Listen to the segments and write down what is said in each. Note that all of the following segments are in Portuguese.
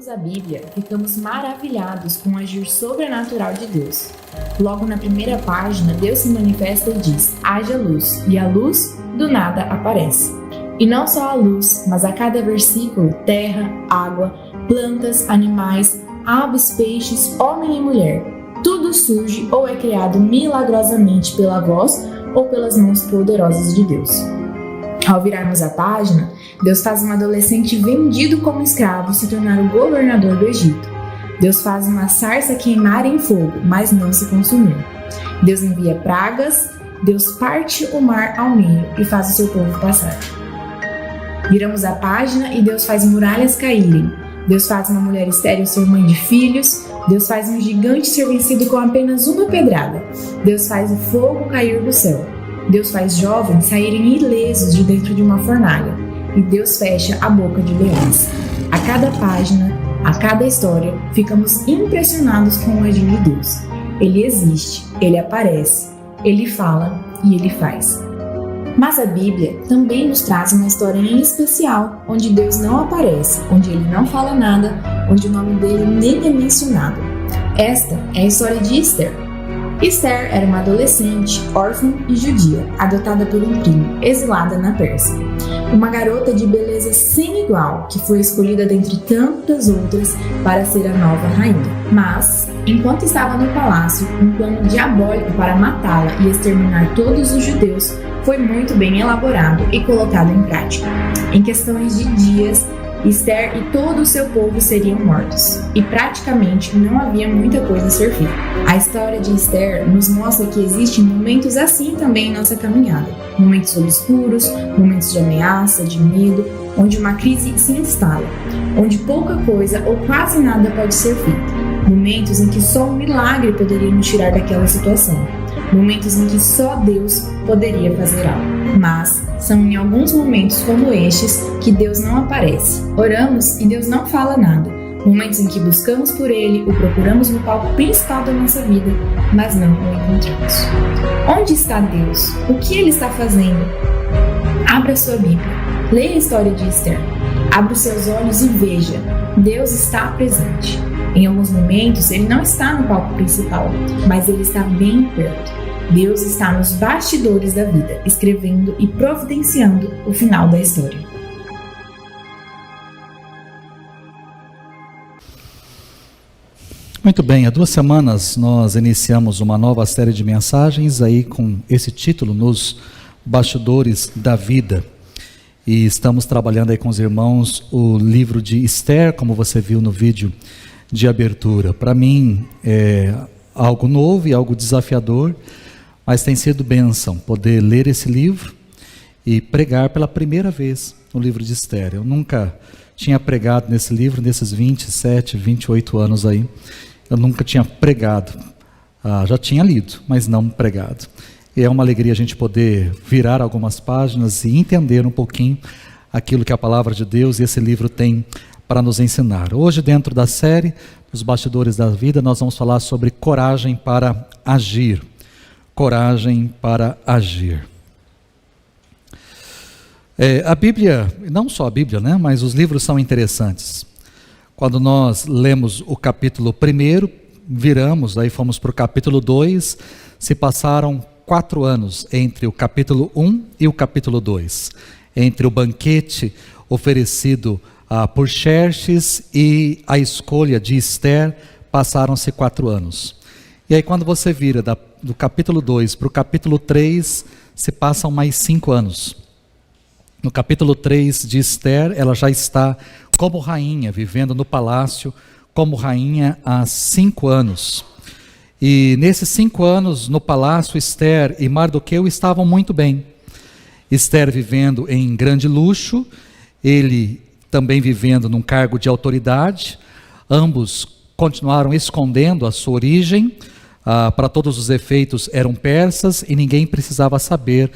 a Bíblia, ficamos maravilhados com o agir sobrenatural de Deus. Logo na primeira página, Deus se manifesta e diz: haja luz, e a luz do nada aparece. E não só a luz, mas a cada versículo, terra, água, plantas, animais, aves, peixes, homem e mulher. Tudo surge ou é criado milagrosamente pela voz ou pelas mãos poderosas de Deus. Ao virarmos a página, Deus faz um adolescente vendido como escravo se tornar o governador do Egito. Deus faz uma sarça queimar em fogo, mas não se consumir. Deus envia pragas, Deus parte o mar ao meio e faz o seu povo passar. Viramos a página e Deus faz muralhas caírem. Deus faz uma mulher estéril ser mãe de filhos. Deus faz um gigante ser vencido com apenas uma pedrada. Deus faz o fogo cair do céu. Deus faz jovens saírem ilesos de dentro de uma fornalha. E Deus fecha a boca de leões. A cada página, a cada história, ficamos impressionados com o agir de Deus. Ele existe, Ele aparece, Ele fala e Ele faz. Mas a Bíblia também nos traz uma história em especial, onde Deus não aparece, onde Ele não fala nada, onde o nome dele nem é mencionado. Esta é a história de Esther. Esther era uma adolescente, órfã e judia, adotada por um primo, exilada na Pérsia. Uma garota de beleza sem igual, que foi escolhida dentre tantas outras para ser a nova rainha. Mas, enquanto estava no palácio, um plano diabólico para matá-la e exterminar todos os judeus foi muito bem elaborado e colocado em prática. Em questões de dias, Esther e todo o seu povo seriam mortos, e praticamente não havia muita coisa a ser feita. A história de Esther nos mostra que existem momentos assim também em nossa caminhada. Momentos obscuros, momentos de ameaça, de medo, onde uma crise se instala, onde pouca coisa ou quase nada pode ser feito. Momentos em que só um milagre poderia nos tirar daquela situação. Momentos em que só Deus poderia fazer algo. Mas são em alguns momentos como estes que Deus não aparece. Oramos e Deus não fala nada. Momentos em que buscamos por Ele, o procuramos no palco principal da nossa vida, mas não o encontramos. Onde está Deus? O que Ele está fazendo? Abra sua Bíblia. Leia a história de Esther. Abra os seus olhos e veja. Deus está presente. Em alguns momentos, Ele não está no palco principal, mas Ele está bem perto. Deus está nos bastidores da vida, escrevendo e providenciando o final da história. Muito bem, há 2 semanas nós iniciamos uma nova série de mensagens aí com esse título, Nos Bastidores da Vida. E estamos trabalhando aí com os irmãos o livro de Esther, como você viu no vídeo de abertura. Para mim é algo novo e algo desafiador, mas tem sido bênção poder ler esse livro e pregar pela primeira vez no livro de Esther. Eu nunca tinha pregado nesse livro, nesses 27, 28 anos aí, eu nunca tinha pregado. Já tinha lido, mas não pregado. E é uma alegria a gente poder virar algumas páginas e entender um pouquinho aquilo que a palavra de Deus e esse livro tem para nos ensinar. Hoje, dentro da série Os Bastidores da Vida, nós vamos falar sobre coragem para agir. Coragem para agir. A Bíblia, não só a Bíblia, né, mas os livros são interessantes. Quando nós lemos o capítulo 1, viramos, aí fomos para o capítulo 2, se passaram 4 anos entre o capítulo 1 e o capítulo 2. Entre o banquete oferecido por Xerxes e a escolha de Esther, passaram-se 4 anos. E aí quando você vira do capítulo 2 para o capítulo 3, se passam mais 5 anos. No capítulo 3 de Esther, ela já está como rainha, vivendo no palácio, como rainha há 5 anos. E nesses 5 anos no palácio, Esther e Mardoqueu estavam muito bem. Esther vivendo em grande luxo, ele também vivendo num cargo de autoridade. Ambos continuaram escondendo a sua origem. Para todos os efeitos eram persas e ninguém precisava saber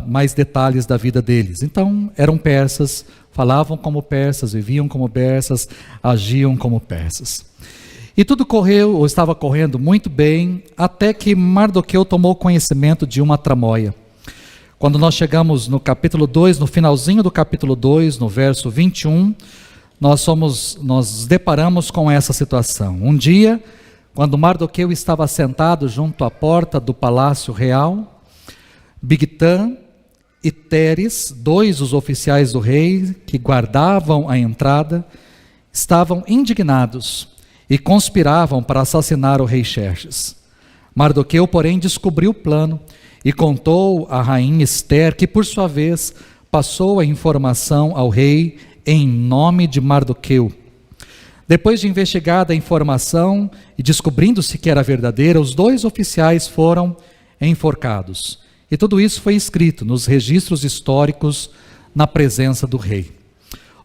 mais detalhes da vida deles. Então eram persas, falavam como persas, viviam como persas, agiam como persas. E tudo correu, ou estava correndo muito bem, até que Mardoqueu tomou conhecimento de uma tramóia. Quando nós chegamos no capítulo 2, no finalzinho do capítulo 2, no verso 21, nós nos deparamos com essa situação. Um dia, quando Mardoqueu estava sentado junto à porta do palácio real, Bigtã e Teres, dois dos oficiais do rei que guardavam a entrada, estavam indignados e conspiravam para assassinar o rei Xerxes. Mardoqueu, porém, descobriu o plano e contou à rainha Ester, que por sua vez passou a informação ao rei em nome de Mardoqueu. Depois de investigada a informação e descobrindo-se que era verdadeira, os dois oficiais foram enforcados. E tudo isso foi escrito nos registros históricos na presença do rei.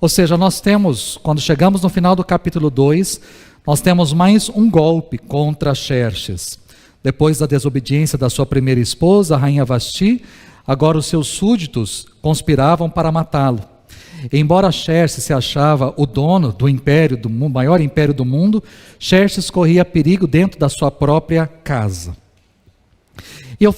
Ou seja, nós temos, quando chegamos no final do capítulo 2, nós temos mais um golpe contra Xerxes. Depois da desobediência da sua primeira esposa, a rainha Vasti, agora os seus súditos conspiravam para matá-lo. Embora Xerxes se achava o dono do império, do maior império do mundo, Xerxes corria perigo dentro da sua própria casa. E eu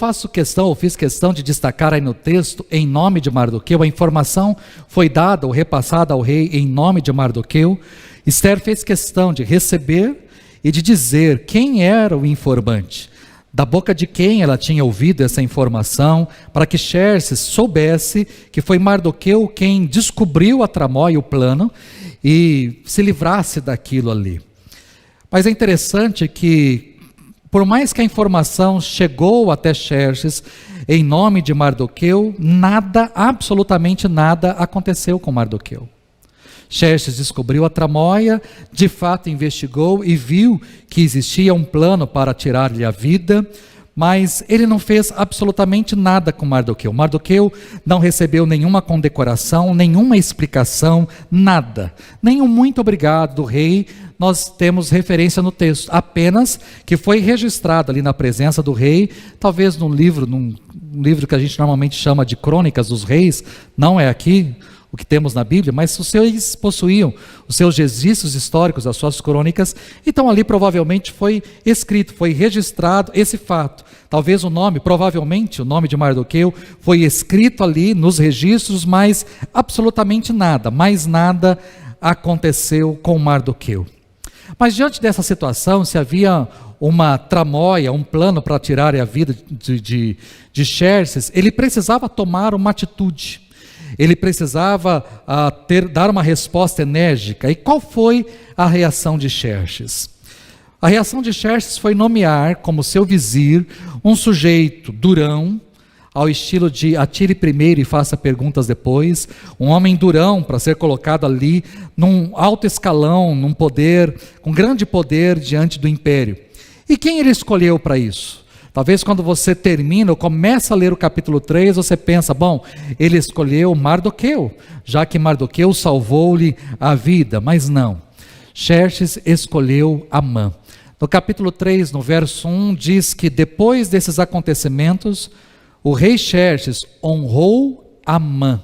fiz questão de destacar aí no texto, em nome de Mardoqueu, a informação foi dada ou repassada ao rei em nome de Mardoqueu. Ester fez questão de receber e de dizer quem era o informante, da boca de quem ela tinha ouvido essa informação, para que Xerxes soubesse que foi Mardoqueu quem descobriu a tramóia e o plano e se livrasse daquilo ali. Mas é interessante que, por mais que a informação chegou até Xerxes em nome de Mardoqueu, nada, absolutamente nada aconteceu com Mardoqueu. Xerxes descobriu a tramóia, de fato investigou e viu que existia um plano para tirar-lhe a vida, mas ele não fez absolutamente nada com Mardoqueu. Mardoqueu não recebeu nenhuma condecoração, nenhuma explicação, nada. Nem um muito obrigado do rei nós temos referência no texto, apenas que foi registrado ali na presença do rei, talvez num livro que a gente normalmente chama de Crônicas dos Reis, não é aqui o que temos na Bíblia, mas os seus possuíam os seus registros históricos, as suas crônicas, então ali provavelmente foi escrito, foi registrado esse fato. Talvez provavelmente o nome de Mardoqueu foi escrito ali nos registros, mas absolutamente nada, mais nada aconteceu com Mardoqueu. Mas diante dessa situação, se havia uma tramóia, um plano para tirar a vida de Xerxes, ele precisava tomar uma atitude. Ele precisava dar uma resposta enérgica. E qual foi a reação de Xerxes? A reação de Xerxes foi nomear como seu vizir um sujeito durão, ao estilo de atire primeiro e faça perguntas depois, um homem durão para ser colocado ali num alto escalão, num poder, com grande poder diante do império. E quem ele escolheu para isso? Talvez quando você termina ou começa a ler o capítulo 3, você pensa, bom, ele escolheu Mardoqueu, já que Mardoqueu salvou-lhe a vida, mas não. Xerxes escolheu Amã. No capítulo 3, no verso 1, diz que depois desses acontecimentos, o rei Xerxes honrou Amã,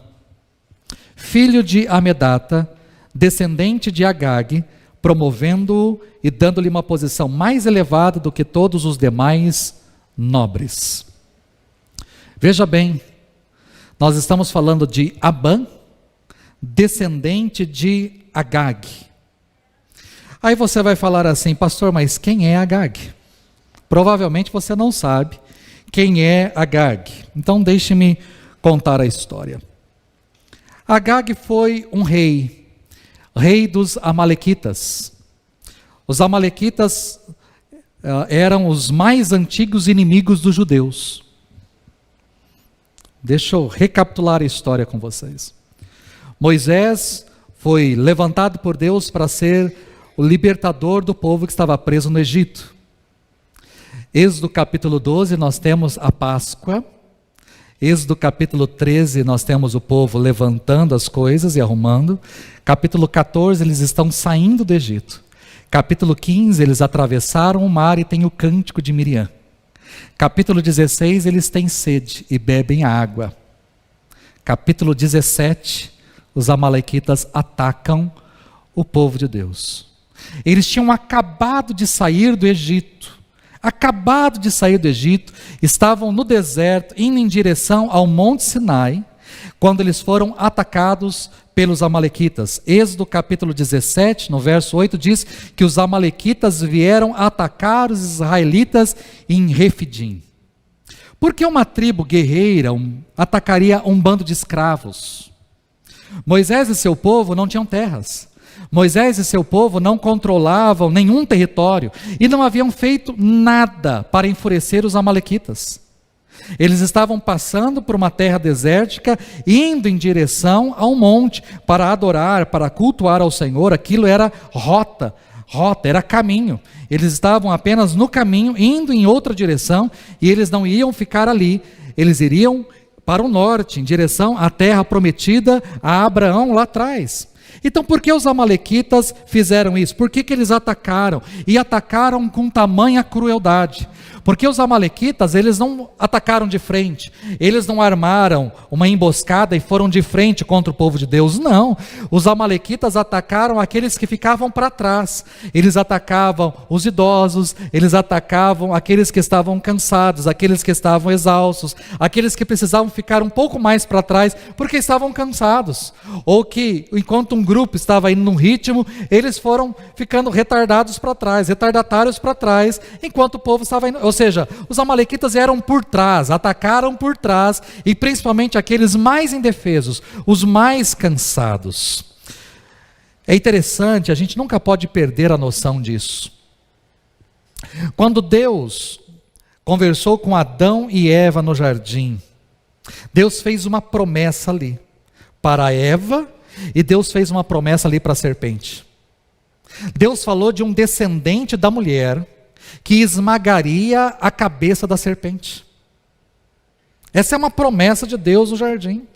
filho de Amedata, descendente de Agag, promovendo-o e dando-lhe uma posição mais elevada do que todos os demais nobres. Veja bem, nós estamos falando de Amã, descendente de Agag. Aí você vai falar assim, pastor, mas quem é Agag? Provavelmente você não sabe quem é Agag. Então deixe-me contar a história. Agag foi um rei dos Amalequitas. Os Amalequitas eram os mais antigos inimigos dos judeus. Deixa eu recapitular a história com vocês. Moisés foi levantado por Deus para ser o libertador do povo que estava preso no Egito. Êxodo capítulo 12 nós temos a Páscoa. Êxodo capítulo 13 nós temos o povo levantando as coisas e arrumando. Capítulo 14 eles estão saindo do Egito. Capítulo 15 eles atravessaram o mar e tem o cântico de Miriam. Capítulo 16 eles têm sede e bebem água. Capítulo 17 os amalequitas atacam o povo de Deus. Eles tinham acabado de sair do Egito. Estavam no deserto, indo em direção ao Monte Sinai, quando eles foram atacados pelos amalequitas. Êxodo capítulo 17, no verso 8, diz que os amalequitas vieram atacar os israelitas em Refidim. Por que uma tribo guerreira atacaria um bando de escravos? Moisés e seu povo não tinham terras. Moisés e seu povo não controlavam nenhum território e não haviam feito nada para enfurecer os amalequitas. Eles estavam passando por uma terra desértica, indo em direção a um monte para adorar, para cultuar ao Senhor. Aquilo era rota, era caminho. Eles estavam apenas no caminho, indo em outra direção, e eles não iam ficar ali. Eles iriam para o norte, em direção à terra prometida a Abraão lá atrás. Então, por que os amalequitas fizeram isso? Por que eles atacaram? E atacaram com tamanha crueldade. Porque os amalequitas, eles não atacaram de frente, eles não armaram uma emboscada e foram de frente contra o povo de Deus, não. Os amalequitas atacaram aqueles que ficavam para trás, eles atacavam os idosos, eles atacavam aqueles que estavam cansados, aqueles que estavam exaustos, aqueles que precisavam ficar um pouco mais para trás, porque estavam cansados, ou que enquanto um grupo estava indo num ritmo, eles foram ficando retardatários para trás, enquanto o povo estava indo. Ou seja, os amalequitas vieram por trás, atacaram por trás, e principalmente aqueles mais indefesos, os mais cansados. É interessante, a gente nunca pode perder a noção disso. Quando Deus conversou com Adão e Eva no jardim, Deus fez uma promessa ali para Eva, e Deus fez uma promessa ali para a serpente. Deus falou de um descendente da mulher que esmagaria a cabeça da serpente. Essa é uma promessa de Deus no jardim.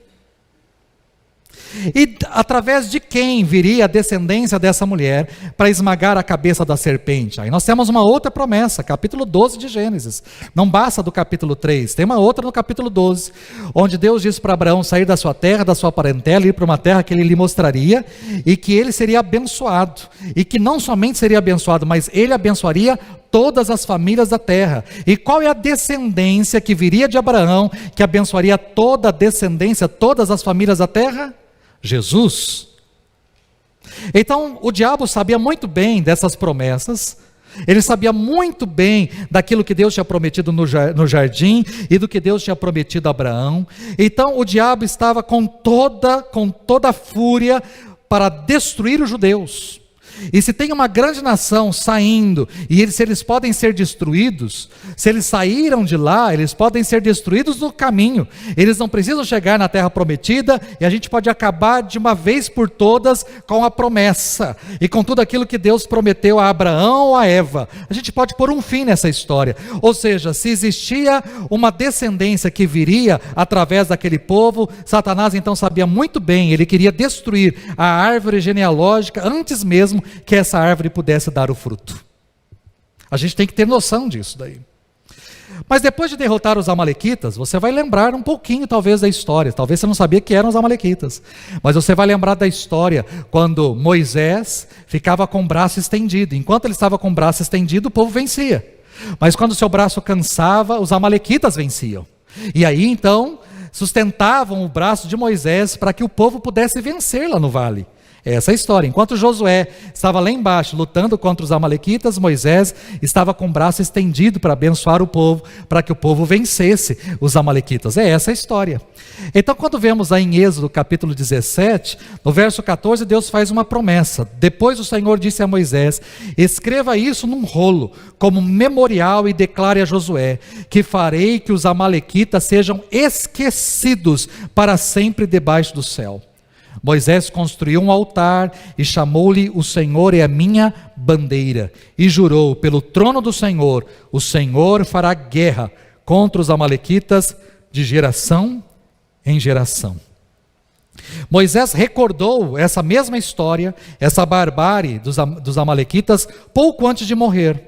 E através de quem viria a descendência dessa mulher para esmagar a cabeça da serpente? Aí nós temos uma outra promessa, capítulo 12 de Gênesis. Não basta do capítulo 3, tem uma outra no capítulo 12, onde Deus diz para Abraão sair da sua terra, da sua parentela, ir para uma terra que ele lhe mostraria, e que ele seria abençoado, e que não somente seria abençoado, mas ele abençoaria todas as famílias da terra. E qual é a descendência que viria de Abraão, que abençoaria toda a descendência, todas as famílias da terra? Jesus. Então o diabo sabia muito bem dessas promessas, ele sabia muito bem daquilo que Deus tinha prometido no jardim e do que Deus tinha prometido a Abraão. Então o diabo estava com toda a fúria para destruir os judeus. E se tem uma grande nação saindo, e se eles podem ser destruídos, se eles saíram de lá, eles podem ser destruídos no caminho. Eles não precisam chegar na terra prometida, e a gente pode acabar de uma vez por todas com a promessa, e com tudo aquilo que Deus prometeu a Abraão ou a Eva. A gente pode pôr um fim nessa história. Ou seja, se existia uma descendência que viria através daquele povo, Satanás então sabia muito bem, ele queria destruir a árvore genealógica antes mesmo que essa árvore pudesse dar o fruto. A gente tem que ter noção disso daí. Mas depois de derrotar os amalequitas, você vai lembrar um pouquinho talvez da história. Talvez você não sabia que eram os amalequitas, mas você vai lembrar da história quando Moisés ficava com o braço estendido. Enquanto ele estava com o braço estendido, o povo vencia. Mas quando o seu braço cansava, os amalequitas venciam. E aí então sustentavam o braço de Moisés para que o povo pudesse vencer lá no vale. Essa é a história. Enquanto Josué estava lá embaixo lutando contra os amalequitas, Moisés estava com o braço estendido para abençoar o povo, para que o povo vencesse os amalequitas. É essa a história. Então quando vemos aí em Êxodo capítulo 17, no verso 14, Deus faz uma promessa. Depois o Senhor disse a Moisés: escreva isso num rolo, como memorial, e declare a Josué, que farei que os amalequitas sejam esquecidos para sempre debaixo do céu. Moisés construiu um altar e chamou-lhe: o Senhor é a minha bandeira, e jurou pelo trono do Senhor: o Senhor fará guerra contra os amalequitas de geração em geração. Moisés recordou essa mesma história, essa barbárie dos amalequitas, pouco antes de morrer.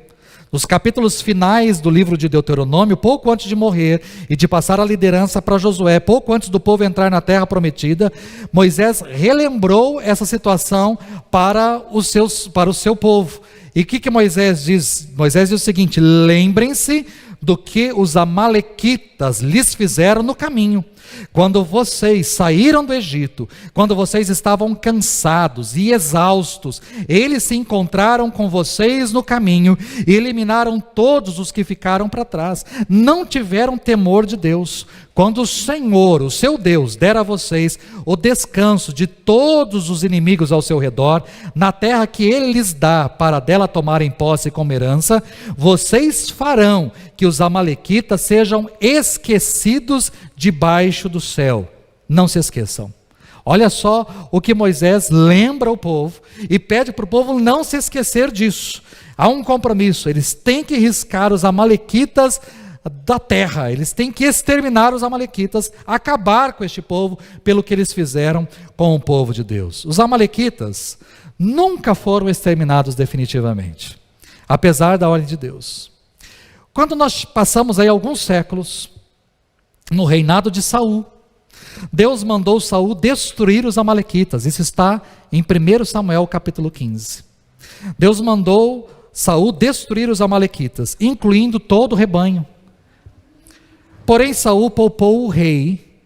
Nos capítulos finais do livro de Deuteronômio, pouco antes de morrer e de passar a liderança para Josué, pouco antes do povo entrar na terra prometida, Moisés relembrou essa situação para o seu povo. E o que Moisés diz? Moisés diz o seguinte: lembrem-se do que os amalequitas lhes fizeram no caminho. Quando vocês saíram do Egito, quando vocês estavam cansados e exaustos, eles se encontraram com vocês no caminho e eliminaram todos os que ficaram para trás. Não tiveram temor de Deus. Quando o Senhor, o seu Deus, der a vocês o descanso de todos os inimigos ao seu redor, na terra que Ele lhes dá para dela tomarem posse como herança, vocês farão que os amalequitas sejam esquecidos debaixo do céu. Não se esqueçam. Olha só o que Moisés lembra o povo e pede para o povo não se esquecer disso. Há um compromisso, eles têm que riscar os amalequitas da terra, eles têm que exterminar os amalequitas, acabar com este povo pelo que eles fizeram com o povo de Deus. Os amalequitas nunca foram exterminados definitivamente, apesar da ordem de Deus. Quando nós passamos aí alguns séculos no reinado de Saul, Deus mandou Saul destruir os amalequitas. Isso está em 1 Samuel capítulo 15. Deus mandou Saul destruir os amalequitas, incluindo todo o rebanho. Porém Saul poupou o rei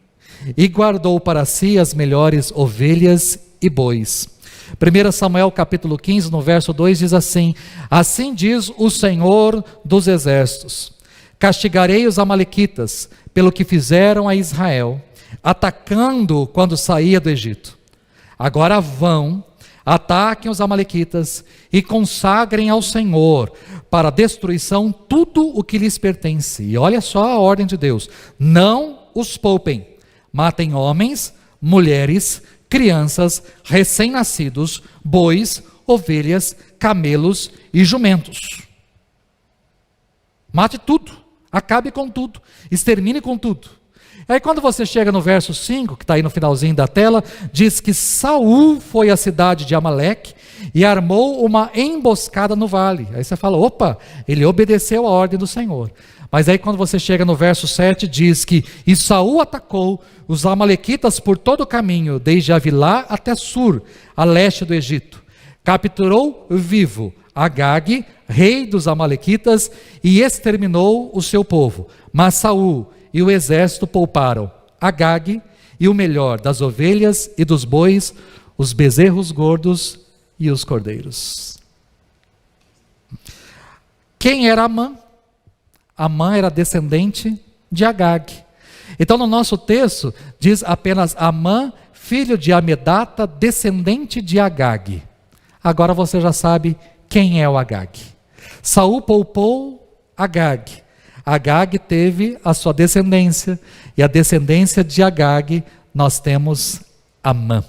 e guardou para si as melhores ovelhas e bois. 1 Samuel capítulo 15, no verso 2 diz assim: assim diz o Senhor dos exércitos, castigarei os amalequitas pelo que fizeram a Israel, atacando quando saía do Egito. Agora vão, ataquem os amalequitas e consagrem ao Senhor para destruição tudo o que lhes pertence. E olha só a ordem de Deus: não os poupem, matem homens, mulheres, crianças, recém-nascidos, bois, ovelhas, camelos e jumentos. Mate tudo, acabe com tudo, extermine com tudo. Aí quando você chega no verso 5, que está aí no finalzinho da tela, diz que Saul foi à cidade de Amaleque e armou uma emboscada no vale. Aí você fala, opa, ele obedeceu a ordem do Senhor. Mas aí quando você chega no verso 7, diz que e Saul atacou os amalequitas por todo o caminho, desde Avilá até Sur, a leste do Egito. Capturou vivo Agag, rei dos amalequitas, e exterminou o seu povo. Mas Saul e o exército pouparam Agag e o melhor das ovelhas e dos bois, os bezerros gordos e os cordeiros. Quem era Amã? Amã era descendente de Agag. Então no nosso texto diz apenas Amã, filho de Amedata, descendente de Agag. Agora você já sabe quem é o Agag. Saul poupou Agag. Agag teve a sua descendência, e a descendência de Agag nós temos Amã.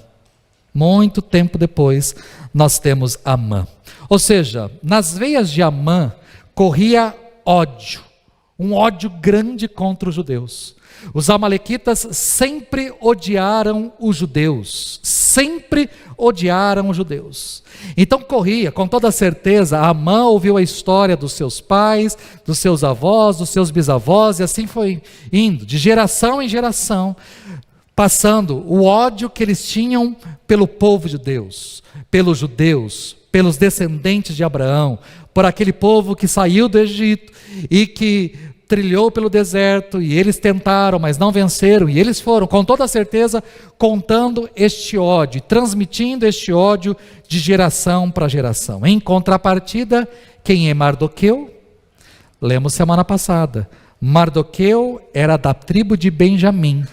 Muito tempo depois nós temos Amã. Ou seja, nas veias de Amã corria ódio, um ódio grande contra os judeus. Os amalequitas sempre odiaram os judeus, sempre odiaram os judeus. Então corria, com toda certeza, Amã ouviu a história dos seus pais, dos seus avós, dos seus bisavós, e assim foi indo, de geração em geração, passando o ódio que eles tinham pelo povo de Deus, pelos judeus, pelos descendentes de Abraão, por aquele povo que saiu do Egito e que trilhou pelo deserto, e eles tentaram, mas não venceram, e eles foram, com toda certeza, contando este ódio, transmitindo este ódio de geração para geração. Em contrapartida, quem é Mardoqueu? Lemos semana passada. Mardoqueu era da tribo de Benjamim,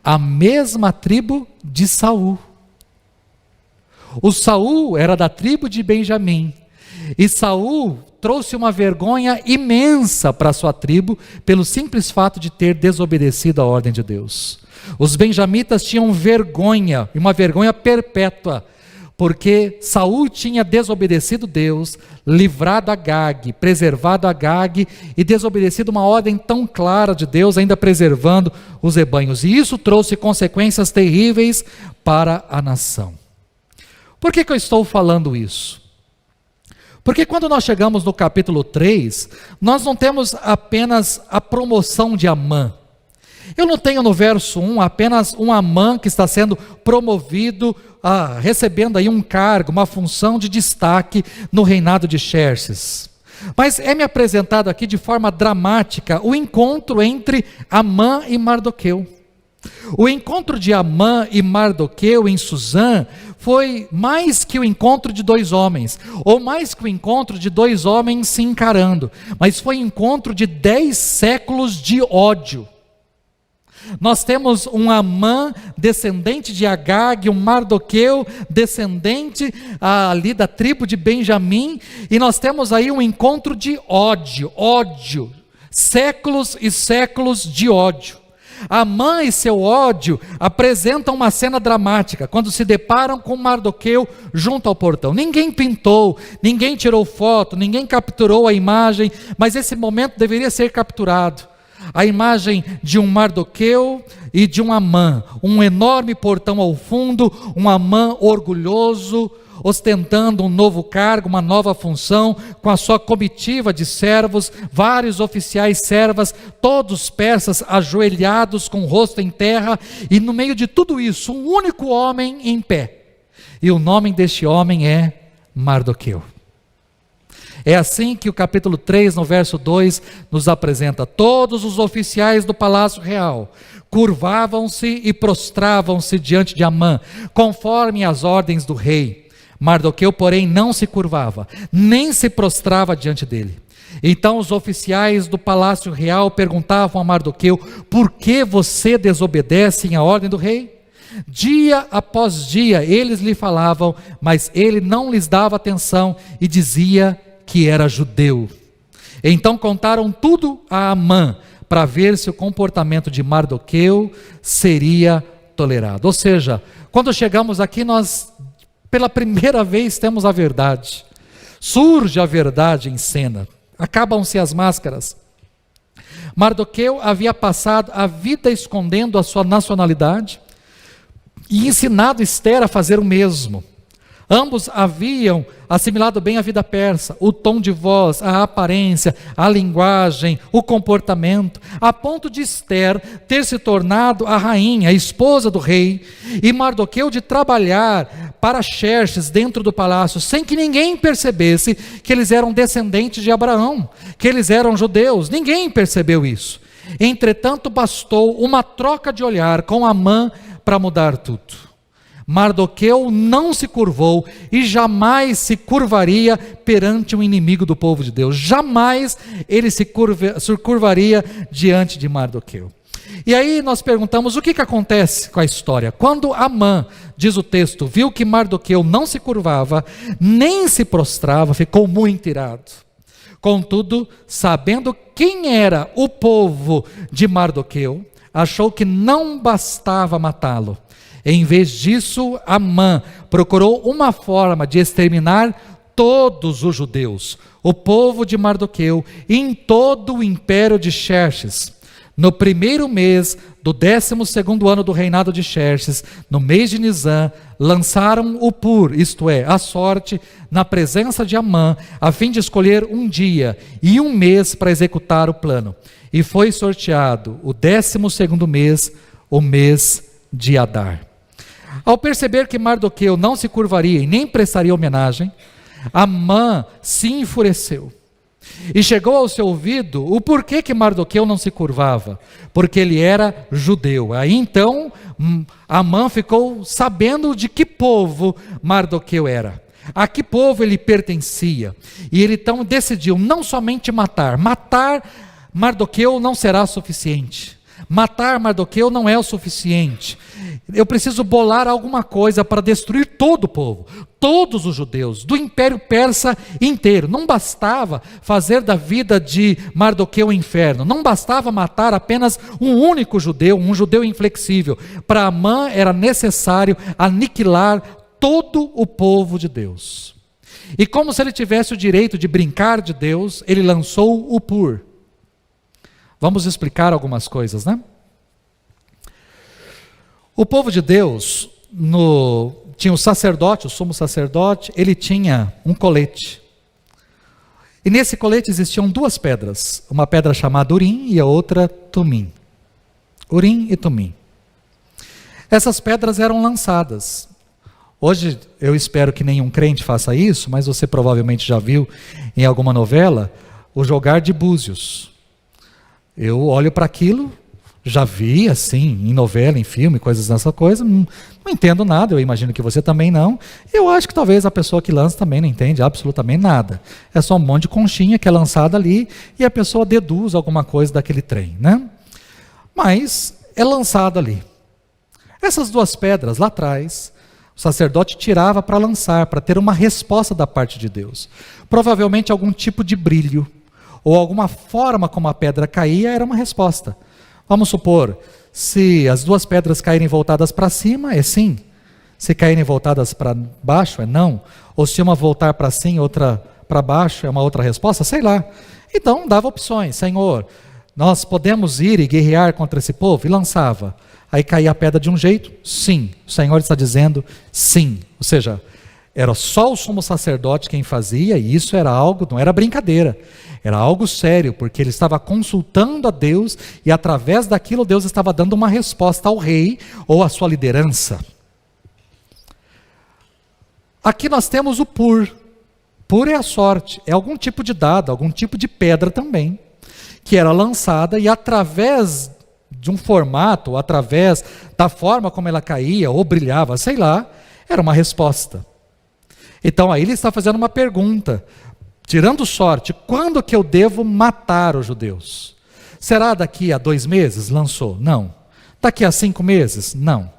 a mesma tribo de Saul. O Saul era da tribo de Benjamim, e Saul trouxe uma vergonha imensa para a sua tribo, pelo simples fato de ter desobedecido a ordem de Deus. Os benjamitas tinham vergonha, uma vergonha perpétua, porque Saul tinha desobedecido Deus, livrado Agag, preservado Agag, e desobedecido uma ordem tão clara de Deus, ainda preservando os rebanhos. E isso trouxe consequências terríveis para a nação. Por que eu estou falando isso? Porque quando nós chegamos no capítulo 3, nós não temos apenas a promoção de Amã. Eu não tenho no verso 1 apenas um Amã que está sendo promovido, recebendo aí um cargo, uma função de destaque no reinado de Xerxes. Mas é me apresentado aqui de forma dramática o encontro entre Amã e Mardoqueu. O encontro de Amã e Mardoqueu em Susã foi mais que o encontro de dois homens, ou mais que o encontro de dois homens se encarando, mas foi um encontro de 10 séculos de ódio. Nós temos um Amã, descendente de Agag, um Mardoqueu, descendente ali da tribo de Benjamim, e nós temos aí um encontro de ódio, séculos e séculos de ódio. Amã e seu ódio apresentam uma cena dramática, quando se deparam com Mardoqueu junto ao portão. Ninguém pintou, ninguém tirou foto, ninguém capturou a imagem, mas esse momento deveria ser capturado. A imagem de um Mardoqueu e de um Amã, um enorme portão ao fundo, um Amã orgulhoso, ostentando um novo cargo, uma nova função, com a sua comitiva de servos, vários oficiais servas, todos persas ajoelhados com o rosto em terra, e no meio de tudo isso, um único homem em pé, e o nome deste homem é Mardoqueu. É assim que o capítulo 3, no verso 2, nos apresenta: todos os oficiais do palácio real curvavam-se e prostravam-se diante de Amã, conforme as ordens do rei. Mardoqueu, porém, não se curvava, nem se prostrava diante dele. Então os oficiais do palácio real perguntavam a Mardoqueu: por que você desobedece à ordem do rei? Dia após dia eles lhe falavam, mas ele não lhes dava atenção e dizia que era judeu. Então contaram tudo a Amã, para ver se o comportamento de Mardoqueu seria tolerado. Ou seja, quando chegamos aqui, nós pela primeira vez temos a verdade. Surge a verdade em cena. Acabam-se as máscaras. Mardoqueu havia passado a vida escondendo a sua nacionalidade e ensinado Ester a fazer o mesmo. Ambos haviam assimilado bem a vida persa, o tom de voz, a aparência, a linguagem, o comportamento, a ponto de Ester ter se tornado a rainha, a esposa do rei, e Mardoqueu de trabalhar para Xerxes dentro do palácio, sem que ninguém percebesse que eles eram descendentes de Abraão, que eles eram judeus. Ninguém percebeu isso. Entretanto, bastou uma troca de olhar com Amã para mudar tudo. Mardoqueu não se curvou e jamais se curvaria perante um inimigo do povo de Deus. Jamais ele se curvaria diante de Mardoqueu. E aí nós perguntamos: o que acontece com a história? Quando Amã, diz o texto, viu que Mardoqueu não se curvava, nem se prostrava, ficou muito irado. Contudo, sabendo quem era o povo de Mardoqueu, achou que não bastava matá-lo. Em vez disso, Amã procurou uma forma de exterminar todos os judeus, o povo de Mardoqueu, em todo o império de Xerxes. No primeiro mês do 12º ano do reinado de Xerxes, no mês de Nisã, lançaram o pur, isto é, a sorte, na presença de Amã, a fim de escolher um dia e um mês para executar o plano. E foi sorteado o 12º mês, o mês de Adar. Ao perceber que Mardoqueu não se curvaria e nem prestaria homenagem, Amã se enfureceu. E chegou ao seu ouvido o porquê que Mardoqueu não se curvava, porque ele era judeu. Aí então Amã ficou sabendo de que povo Mardoqueu era, a que povo ele pertencia. E ele então decidiu não somente matar Mardoqueu não será suficiente. Matar Mardoqueu não é o suficiente. Eu preciso bolar alguma coisa para destruir todo o povo, todos os judeus, do Império Persa inteiro. Não bastava fazer da vida de Mardoqueu um inferno, não bastava matar apenas um único judeu, um judeu inflexível. Para Amã era necessário aniquilar todo o povo de Deus. E como se ele tivesse o direito de brincar de Deus, ele lançou o pur. Vamos explicar algumas coisas, né? O povo de Deus, tinha o sacerdote, o sumo sacerdote, ele tinha um colete. E nesse colete existiam duas pedras, uma pedra chamada Urim e a outra Tumim. Urim e Tumim. Essas pedras eram lançadas. Hoje eu espero que nenhum crente faça isso, mas você provavelmente já viu em alguma novela o jogar de búzios. Eu olho para aquilo, já vi assim, em novela, em filme, coisas dessa coisa, não entendo nada, eu imagino que você também não. Eu acho que talvez a pessoa que lança também não entende absolutamente nada. É só um monte de conchinha que é lançada ali e a pessoa deduz alguma coisa daquele trem, né? Mas é lançado ali. Essas duas pedras lá atrás, o sacerdote tirava para lançar, para ter uma resposta da parte de Deus. Provavelmente algum tipo de brilho, ou alguma forma como a pedra caía, era uma resposta. Vamos supor, se as duas pedras caírem voltadas para cima, é sim. Se caírem voltadas para baixo, é não. Ou se uma voltar para cima e outra para baixo, é uma outra resposta, sei lá. Então, dava opções. Senhor, nós podemos ir e guerrear contra esse povo? E lançava. Aí caía a pedra de um jeito? Sim. O Senhor está dizendo sim. Ou seja, era só o sumo sacerdote quem fazia, e isso era algo, não era brincadeira. Era algo sério, porque ele estava consultando a Deus, e através daquilo Deus estava dando uma resposta ao rei, ou à sua liderança. Aqui nós temos o pur. Pur é a sorte, é algum tipo de dado, algum tipo de pedra também, que era lançada, e através de um formato, ou através da forma como ela caía, ou brilhava, sei lá, era uma resposta. Então aí ele está fazendo uma pergunta, tirando sorte, quando que eu devo matar os judeus? Será daqui a 2 meses? Lançou? Não. Daqui a 5 meses? Não.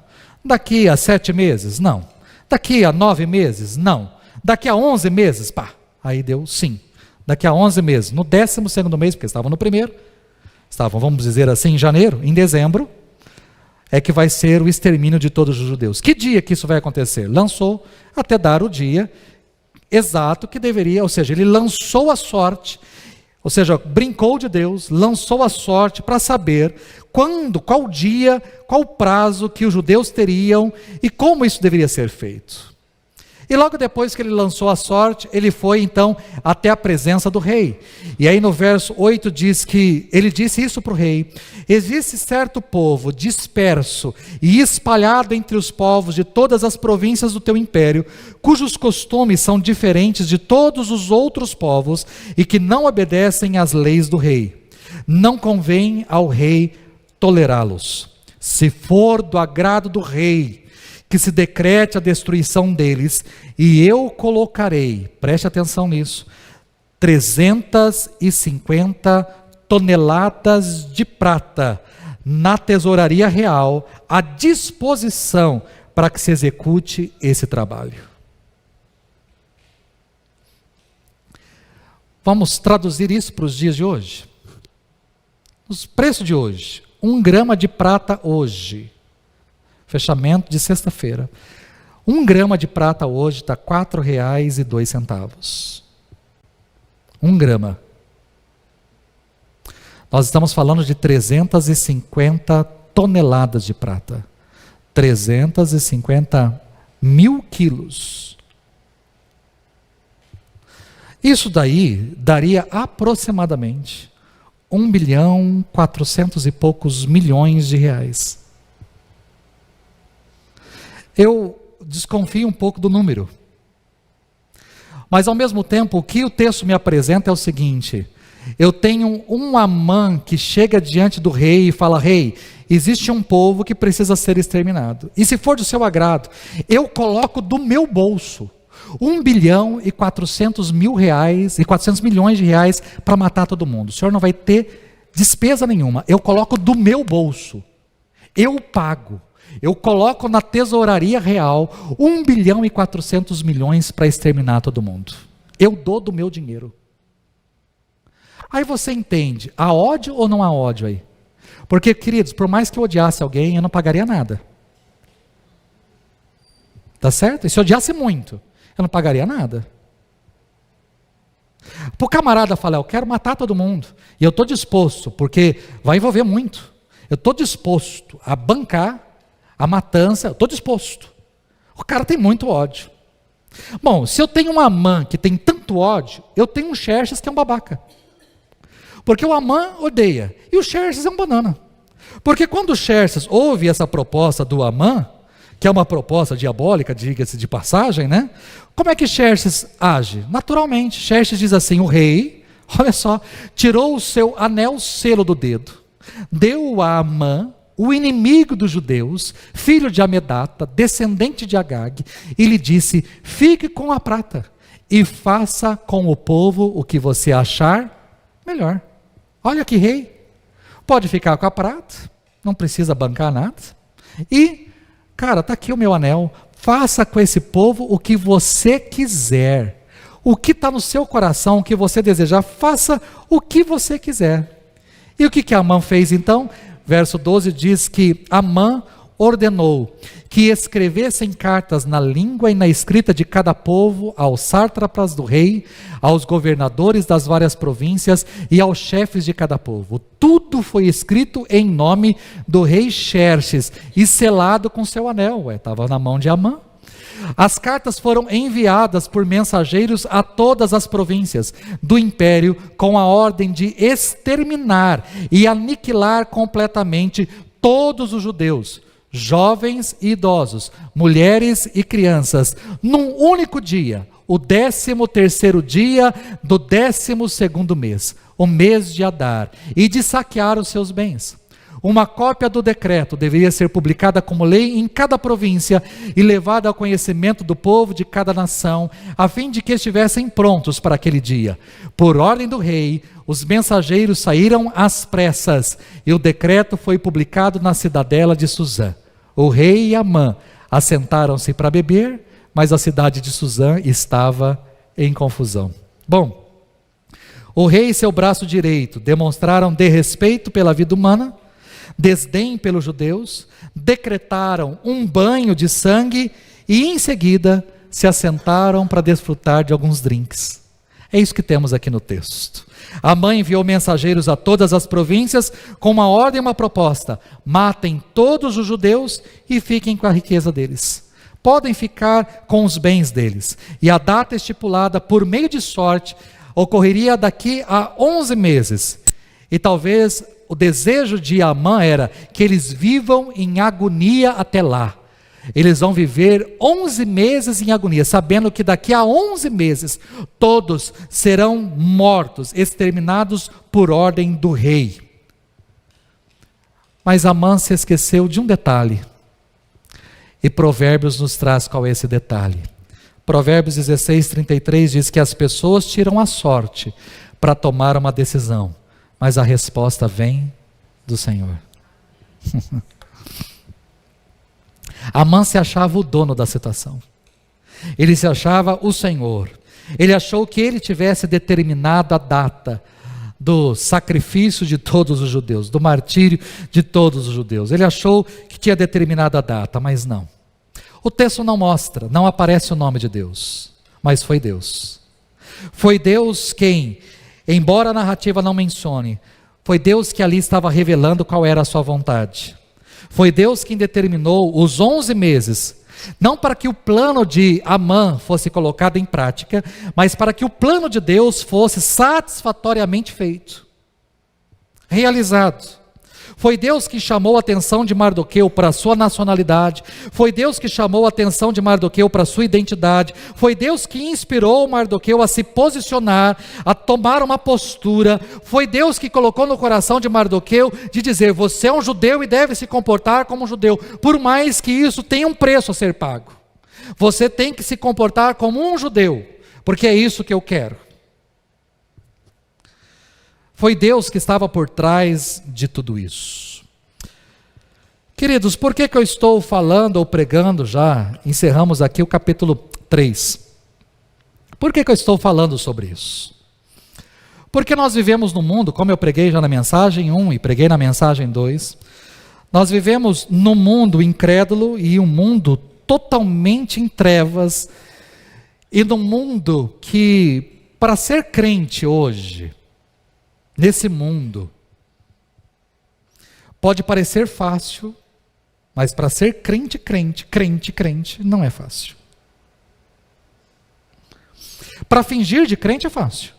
Daqui a 7 meses? Não. Daqui a 9 meses? Não. Daqui a 11 meses? Pá, aí deu sim. Daqui a 11 meses, no 12º mês, porque estavam no primeiro, estavam, vamos dizer assim, em janeiro, em dezembro, é que vai ser o extermínio de todos os judeus. Que dia que isso vai acontecer? Lançou até dar o dia exato que deveria, ou seja, ele lançou a sorte, ou seja, brincou de Deus, lançou a sorte para saber quando, qual dia, qual prazo que os judeus teriam e como isso deveria ser feito. E logo depois que ele lançou a sorte, ele foi então até a presença do rei. E aí no verso 8 diz que ele disse isso para o rei: existe certo povo disperso e espalhado entre os povos de todas as províncias do teu império, cujos costumes são diferentes de todos os outros povos e que não obedecem às leis do rei. Não convém ao rei tolerá-los. Se for do agrado do rei, que se decrete a destruição deles, e eu colocarei, preste atenção nisso, 350 toneladas de prata na tesouraria real, à disposição para que se execute esse trabalho. Vamos traduzir isso para os dias de hoje? Os preços de hoje, 1 grama de prata hoje, fechamento de sexta-feira. 1 grama de prata hoje está R$ 4,02. 1 grama. Nós estamos falando de 350 toneladas de prata. 350 mil quilos. Isso daí daria aproximadamente 1.400 e poucos milhões de reais. Eu desconfio um pouco do número. Mas ao mesmo tempo, o que o texto me apresenta é o seguinte: eu tenho um Amã que chega diante do rei e fala: rei, existe um povo que precisa ser exterminado. E se for do seu agrado, eu coloco do meu bolso 1.400 milhões de reais para matar todo mundo. O senhor não vai ter despesa nenhuma. Eu coloco do meu bolso. Eu pago. Eu coloco na tesouraria real 1.400 milhões para exterminar todo mundo. Eu dou do meu dinheiro. Aí você entende, há ódio ou não há ódio aí? Porque, queridos, por mais que eu odiasse alguém, eu não pagaria nada. Tá certo? E se eu odiasse muito, eu não pagaria nada. Para o camarada falar: eu quero matar todo mundo, e eu estou disposto, porque vai envolver muito, eu estou disposto a bancar a matança, eu estou disposto. O cara tem muito ódio. Bom, se eu tenho um Amã que tem tanto ódio, eu tenho um Xerxes que é um babaca. Porque o Amã odeia, e o Xerxes é um banana. Porque quando o Xerxes ouve essa proposta do Amã, que é uma proposta diabólica, diga-se de passagem, né? Como é que Xerxes age? Naturalmente, Xerxes diz assim: o rei, olha só, tirou o seu anel selo do dedo, deu a Amã, o inimigo dos judeus, filho de Amedata, descendente de Agag, e lhe disse: fique com a prata e faça com o povo o que você achar melhor. Olha que rei, pode ficar com a prata, não precisa bancar nada, e, cara, está aqui o meu anel, faça com esse povo o que você quiser, o que está no seu coração, o que você desejar, faça o que você quiser. E o que Amã fez então? Verso 12 diz que Amã ordenou que escrevessem cartas na língua e na escrita de cada povo, aos sátrapas do rei, aos governadores das várias províncias e aos chefes de cada povo. Tudo foi escrito em nome do rei Xerxes e selado com seu anel. Estava na mão de Amã. As cartas foram enviadas por mensageiros a todas as províncias do império com a ordem de exterminar e aniquilar completamente todos os judeus, jovens e idosos, mulheres e crianças, num único dia, o 13º dia do 12º mês, o mês de Adar, e de saquear os seus bens. Uma cópia do decreto deveria ser publicada como lei em cada província e levada ao conhecimento do povo de cada nação, a fim de que estivessem prontos para aquele dia. Por ordem do rei, os mensageiros saíram às pressas e o decreto foi publicado na cidadela de Suzã. O rei e Amã assentaram-se para beber, mas a cidade de Suzã estava em confusão. Bom, o rei e seu braço direito demonstraram desrespeito pela vida humana, desdém pelos judeus, decretaram um banho de sangue e em seguida se assentaram para desfrutar de alguns drinks. É isso que temos aqui no texto. Amã enviou mensageiros a todas as províncias com uma ordem e uma proposta: matem todos os judeus e fiquem com a riqueza deles. Podem ficar com os bens deles. E a data estipulada por meio de sorte ocorreria daqui a 11 meses. E talvez o desejo de Amã era que eles vivam em agonia até lá. Eles vão viver 11 meses em agonia, sabendo que daqui a 11 meses todos serão mortos, exterminados por ordem do rei. Mas Amã se esqueceu de um detalhe. E Provérbios nos traz qual é esse detalhe. Provérbios 16:33 diz que as pessoas tiram a sorte para tomar uma decisão, mas a resposta vem do Senhor. Amã se achava o dono da situação. Ele se achava o Senhor. Ele achou que ele tivesse determinado a data do sacrifício de todos os judeus, do martírio de todos os judeus. Ele achou que tinha determinado a data, mas não. O texto não mostra, não aparece o nome de Deus, mas foi Deus. Foi Deus quem, embora a narrativa não mencione, foi Deus que ali estava revelando qual era a sua vontade. Foi Deus quem determinou os 11 meses, não para que o plano de Amã fosse colocado em prática, mas para que o plano de Deus fosse satisfatoriamente feito, realizado. Foi Deus que chamou a atenção de Mardoqueu para a sua nacionalidade. Foi Deus que chamou a atenção de Mardoqueu para a sua identidade. Foi Deus que inspirou Mardoqueu a se posicionar, a tomar uma postura. Foi Deus que colocou no coração de Mardoqueu de dizer: você é um judeu e deve se comportar como um judeu, por mais que isso tenha um preço a ser pago. Você tem que se comportar como um judeu, porque é isso que eu quero. Foi Deus que estava por trás de tudo isso. Queridos, por que eu estou falando ou pregando já? Encerramos aqui o capítulo 3. Por que eu estou falando sobre isso? Porque nós vivemos num mundo, como eu preguei já na mensagem 1 e preguei na mensagem 2, nós vivemos num mundo incrédulo e um mundo totalmente em trevas, e num mundo que, para ser crente hoje, nesse mundo, pode parecer fácil, mas para ser crente, não é fácil. Para fingir de crente é fácil,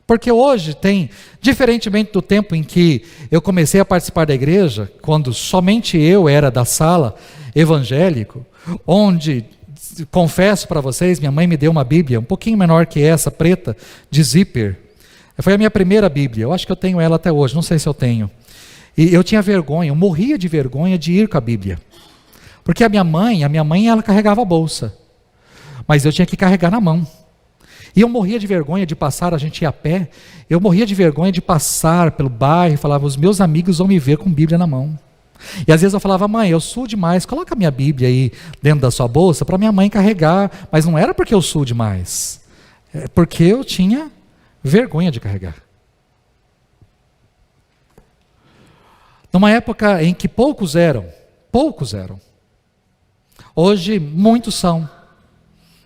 porque hoje tem, diferentemente do tempo em que eu comecei a participar da igreja, quando somente eu era da sala, evangélico, onde, confesso para vocês, minha mãe me deu uma Bíblia um pouquinho menor que essa, preta, de zíper. Foi a minha primeira Bíblia, eu acho que eu tenho ela até hoje, não sei se eu tenho. E eu tinha vergonha, eu morria de vergonha de ir com a Bíblia. Porque a minha mãe ela carregava a bolsa, mas eu tinha que carregar na mão. E eu morria de vergonha de passar, a gente ia a pé, eu morria de vergonha de passar pelo bairro e falava, os meus amigos vão me ver com Bíblia na mão. E às vezes eu falava, mãe, eu suo demais, coloca a minha Bíblia aí dentro da sua bolsa para minha mãe carregar. Mas não era porque eu suo demais, é porque eu tinha vergonha de carregar. Numa época em que poucos eram. Hoje muitos são,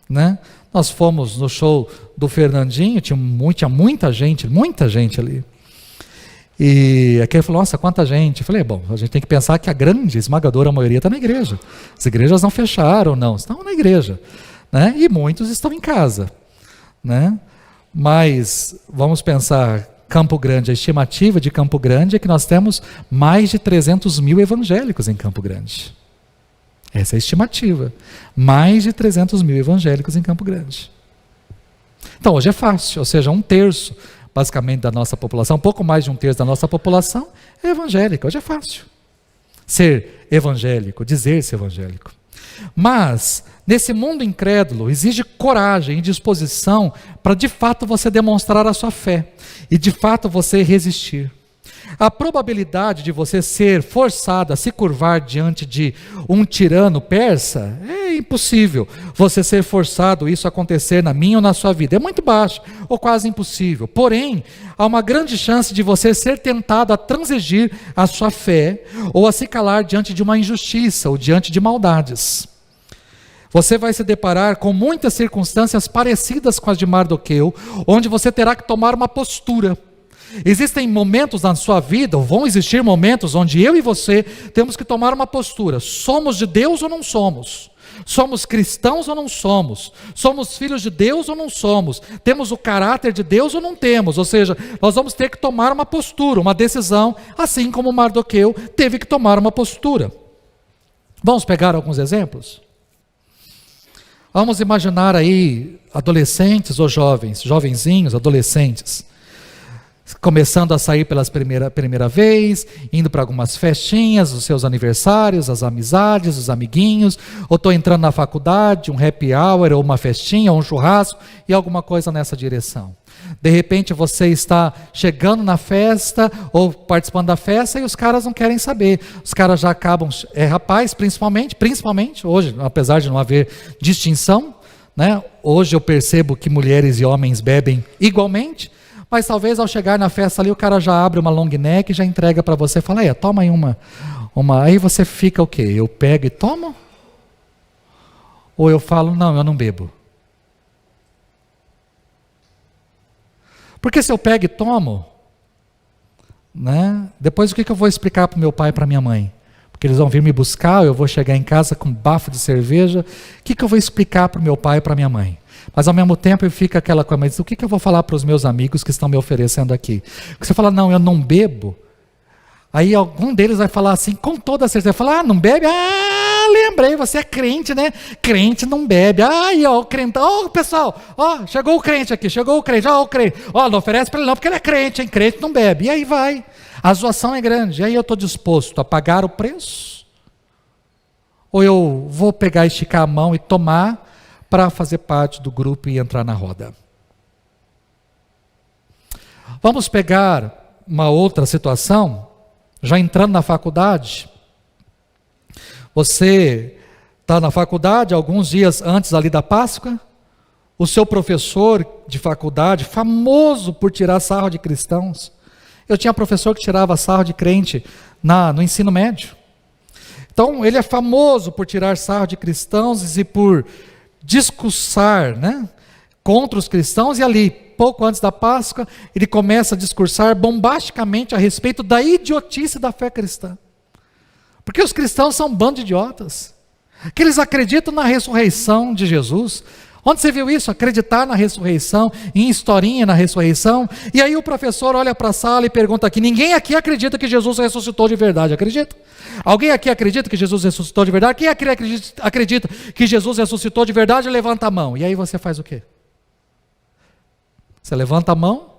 né? Nós fomos no show do Fernandinho, tinha muita gente ali. E aquele falou, nossa, quanta gente. Eu falei, bom, a gente tem que pensar que a grande, esmagadora maioria está na igreja. As igrejas não fecharam, não, estão na igreja, né? E muitos estão em casa, né? Mas vamos pensar, Campo Grande, a estimativa de Campo Grande é que nós temos mais de 300 mil evangélicos em Campo Grande. Essa é a estimativa. Mais de 300 mil evangélicos em Campo Grande. Então hoje é fácil, ou seja, 1/3 basicamente da nossa população, um pouco mais de 1/3 da nossa população é evangélica. Hoje é fácil ser evangélico, dizer-se evangélico. Mas, nesse mundo incrédulo, exige coragem e disposição para de fato você demonstrar a sua fé e de fato você resistir. A probabilidade de você ser forçado a se curvar diante de um tirano persa é impossível. Você ser forçado isso acontecer na minha ou na sua vida é muito baixa ou quase impossível. Porém, há uma grande chance de você ser tentado a transigir a sua fé ou a se calar diante de uma injustiça ou diante de maldades. Você vai se deparar com muitas circunstâncias parecidas com as de Mardoqueu, onde você terá que tomar uma postura. Existem momentos na sua vida, ou vão existir momentos, onde eu e você temos que tomar uma postura. Somos de Deus ou não somos? Somos cristãos ou não somos? Somos filhos de Deus ou não somos? Temos o caráter de Deus ou não temos? Ou seja, nós vamos ter que tomar uma postura, uma decisão, assim como Mardoqueu teve que tomar uma postura. Vamos pegar alguns exemplos? Vamos imaginar aí adolescentes ou jovenzinhos, adolescentes, começando a sair pela primeira vez, indo para algumas festinhas, os seus aniversários, as amizades, os amiguinhos, ou estou entrando na faculdade, um happy hour, ou uma festinha, ou um churrasco, e alguma coisa nessa direção. De repente você está chegando na festa, ou participando da festa, e os caras não querem saber. Os caras já acabam, rapaz, principalmente hoje, apesar de não haver distinção, né? Hoje eu percebo que mulheres e homens bebem igualmente, mas talvez ao chegar na festa ali, o cara já abre uma long neck e já entrega para você, fala, toma aí uma. Aí você fica o quê? Eu pego e tomo? Ou eu falo, não, eu não bebo? Porque se eu pego e tomo, né, depois o que eu vou explicar para o meu pai e para minha mãe? Porque eles vão vir me buscar, eu vou chegar em casa com um bafo de cerveja, o que eu vou explicar para o meu pai e para minha mãe? Mas ao mesmo tempo fica aquela coisa, mas o que eu vou falar para os meus amigos que estão me oferecendo aqui? Porque você fala, não, eu não bebo. Aí algum deles vai falar assim, com toda certeza, vai falar, não bebe? Lembrei, você é crente, né? Crente não bebe. Aí, o crente, pessoal, chegou o crente aqui, o crente. Não oferece para ele não, porque ele é crente, hein? Crente não bebe. E aí vai, a zoação é grande. E aí eu estou disposto a pagar o preço? Ou eu vou pegar, esticar a mão e tomar para fazer parte do grupo e entrar na roda? Vamos pegar uma outra situação, já entrando na faculdade. Você está na faculdade, alguns dias antes ali da Páscoa, o seu professor de faculdade, famoso por tirar sarro de cristãos. Eu tinha professor que tirava sarro de crente no ensino médio. Então, ele é famoso por tirar sarro de cristãos e por discursar, né, contra os cristãos, e ali, pouco antes da Páscoa, ele começa a discursar bombasticamente a respeito da idiotice da fé cristã. Porque os cristãos são um bando de idiotas, que eles acreditam na ressurreição de Jesus. Onde você viu isso? Acreditar na ressurreição, em historinha na ressurreição. E aí o professor olha para a sala e pergunta aqui: ninguém aqui acredita que Jesus ressuscitou de verdade, acredita? Alguém aqui acredita que Jesus ressuscitou de verdade? Quem aqui acredita que Jesus ressuscitou de verdade? Levanta a mão. E aí você faz o quê? Você levanta a mão?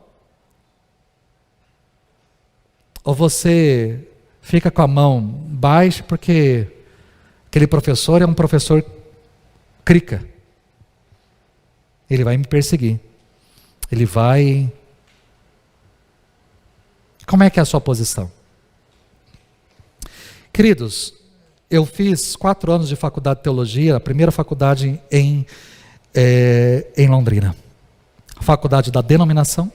Ou você fica com a mão baixa porque aquele professor é um professor crica? Ele vai me perseguir. Ele vai... Como é que é a sua posição? Queridos, eu fiz 4 anos de faculdade de teologia, a primeira faculdade em Londrina. Faculdade da denominação.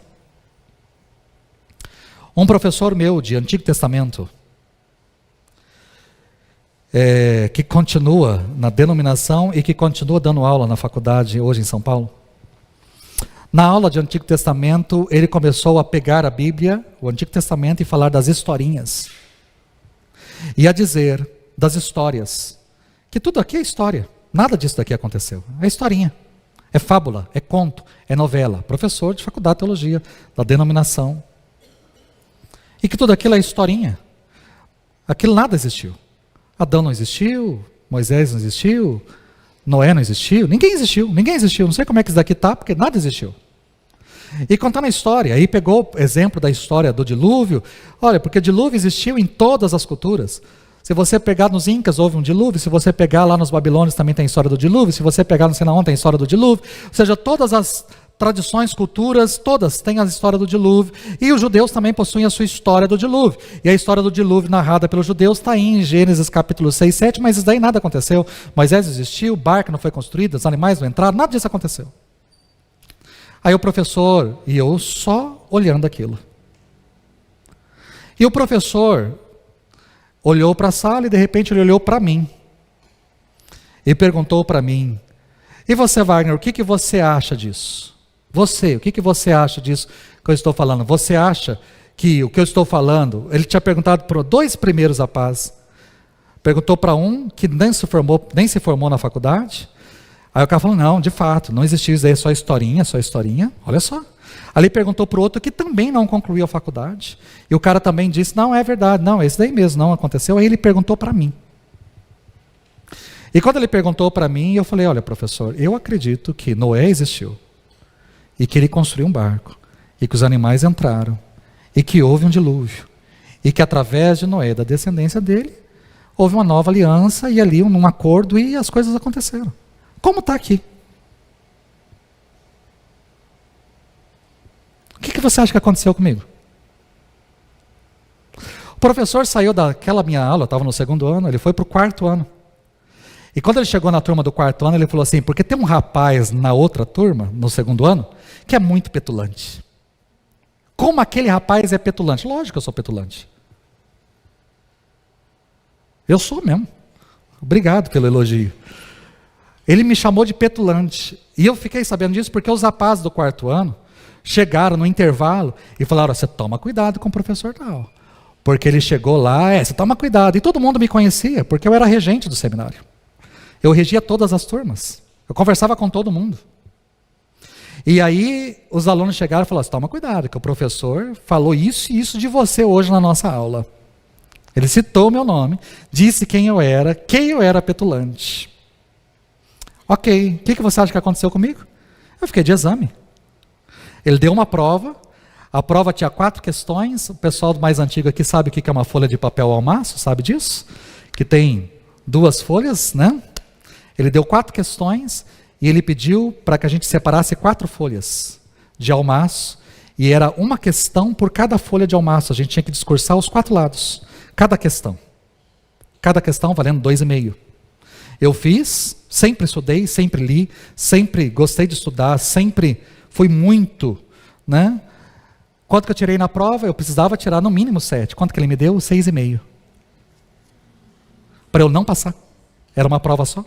Um professor meu de Antigo Testamento, que continua na denominação e que continua dando aula na faculdade hoje em São Paulo. Na aula de Antigo Testamento, ele começou a pegar a Bíblia, o Antigo Testamento, e falar das historinhas. E a dizer das histórias. Que tudo aqui é história. Nada disso daqui aconteceu. É historinha. É fábula, é conto, é novela. Professor de faculdade de teologia, da denominação. E que tudo aquilo é historinha. Aquilo nada existiu. Adão não existiu, Moisés não existiu, Noé não existiu, ninguém existiu. Não sei como é que isso daqui está, porque nada existiu. E contando a história, aí pegou exemplo da história do dilúvio. Olha, porque dilúvio existiu em todas as culturas. Se você pegar nos Incas, houve um dilúvio. Se você pegar lá nos Babilônios, também tem a história do dilúvio. Se você pegar no Sinaon, tem a história do dilúvio. Ou seja, todas as tradições, culturas, todas têm a história do dilúvio. E os judeus também possuem a sua história do dilúvio. E a história do dilúvio narrada pelos judeus está aí em Gênesis capítulo 6, 7, mas isso daí nada aconteceu. Moisés existiu, barca não foi construída, os animais não entraram, nada disso aconteceu. Aí o professor e eu só olhando aquilo. E o professor olhou para a sala e de repente ele olhou para mim. E perguntou para mim: e você, Wagner, o que você acha disso? Você, o que você acha disso que eu estou falando? Você acha que o que eu estou falando... Ele tinha perguntado para 2 primeiros rapazes. Perguntou para um que nem se formou na faculdade. Aí o cara falou: não, de fato, não existiu isso aí, só historinha, olha só. Ali perguntou para o outro que também não concluiu a faculdade. E o cara também disse: não, é verdade, não, esse daí mesmo não aconteceu. Aí ele perguntou para mim. E quando ele perguntou para mim, eu falei: olha, professor, eu acredito que Noé existiu. E que ele construiu um barco. E que os animais entraram. E que houve um dilúvio. E que através de Noé, da descendência dele, houve uma nova aliança e ali um acordo e as coisas aconteceram. Como está aqui? O que você acha que aconteceu comigo? O professor saiu daquela minha aula, eu estava no 2º ano, ele foi para o 4º ano. E quando ele chegou na turma do 4º ano, ele falou assim: porque tem um rapaz na outra turma, no 2º ano, que é muito petulante. Como aquele rapaz é petulante? Lógico que eu sou petulante. Eu sou mesmo. Obrigado pelo elogio. Ele me chamou de petulante. E eu fiquei sabendo disso porque os rapazes do 4º ano chegaram no intervalo e falaram: você toma cuidado com o professor tal. Porque ele chegou lá, você toma cuidado. E todo mundo me conhecia, porque eu era regente do seminário. Eu regia todas as turmas. Eu conversava com todo mundo. E aí os alunos chegaram e falaram: toma cuidado, que o professor falou isso e isso de você hoje na nossa aula. Ele citou o meu nome, disse quem eu era petulante. Ok, o que você acha que aconteceu comigo? Eu fiquei de exame. Ele deu uma prova, a prova tinha 4 questões, o pessoal mais antigo aqui sabe o que é uma folha de papel ao maço, sabe disso? Que tem 2 folhas, né? Ele deu 4 questões e ele pediu para que a gente separasse 4 folhas de almaço, e era uma questão por cada folha de almaço, a gente tinha que discursar os 4 lados, cada questão valendo 2,5. Eu fiz, sempre estudei, sempre li, sempre gostei de estudar, sempre fui muito, né? Quanto que eu tirei na prova? Eu precisava tirar no mínimo 7. Quanto que ele me deu? 6,5. Para eu não passar. Era uma prova só.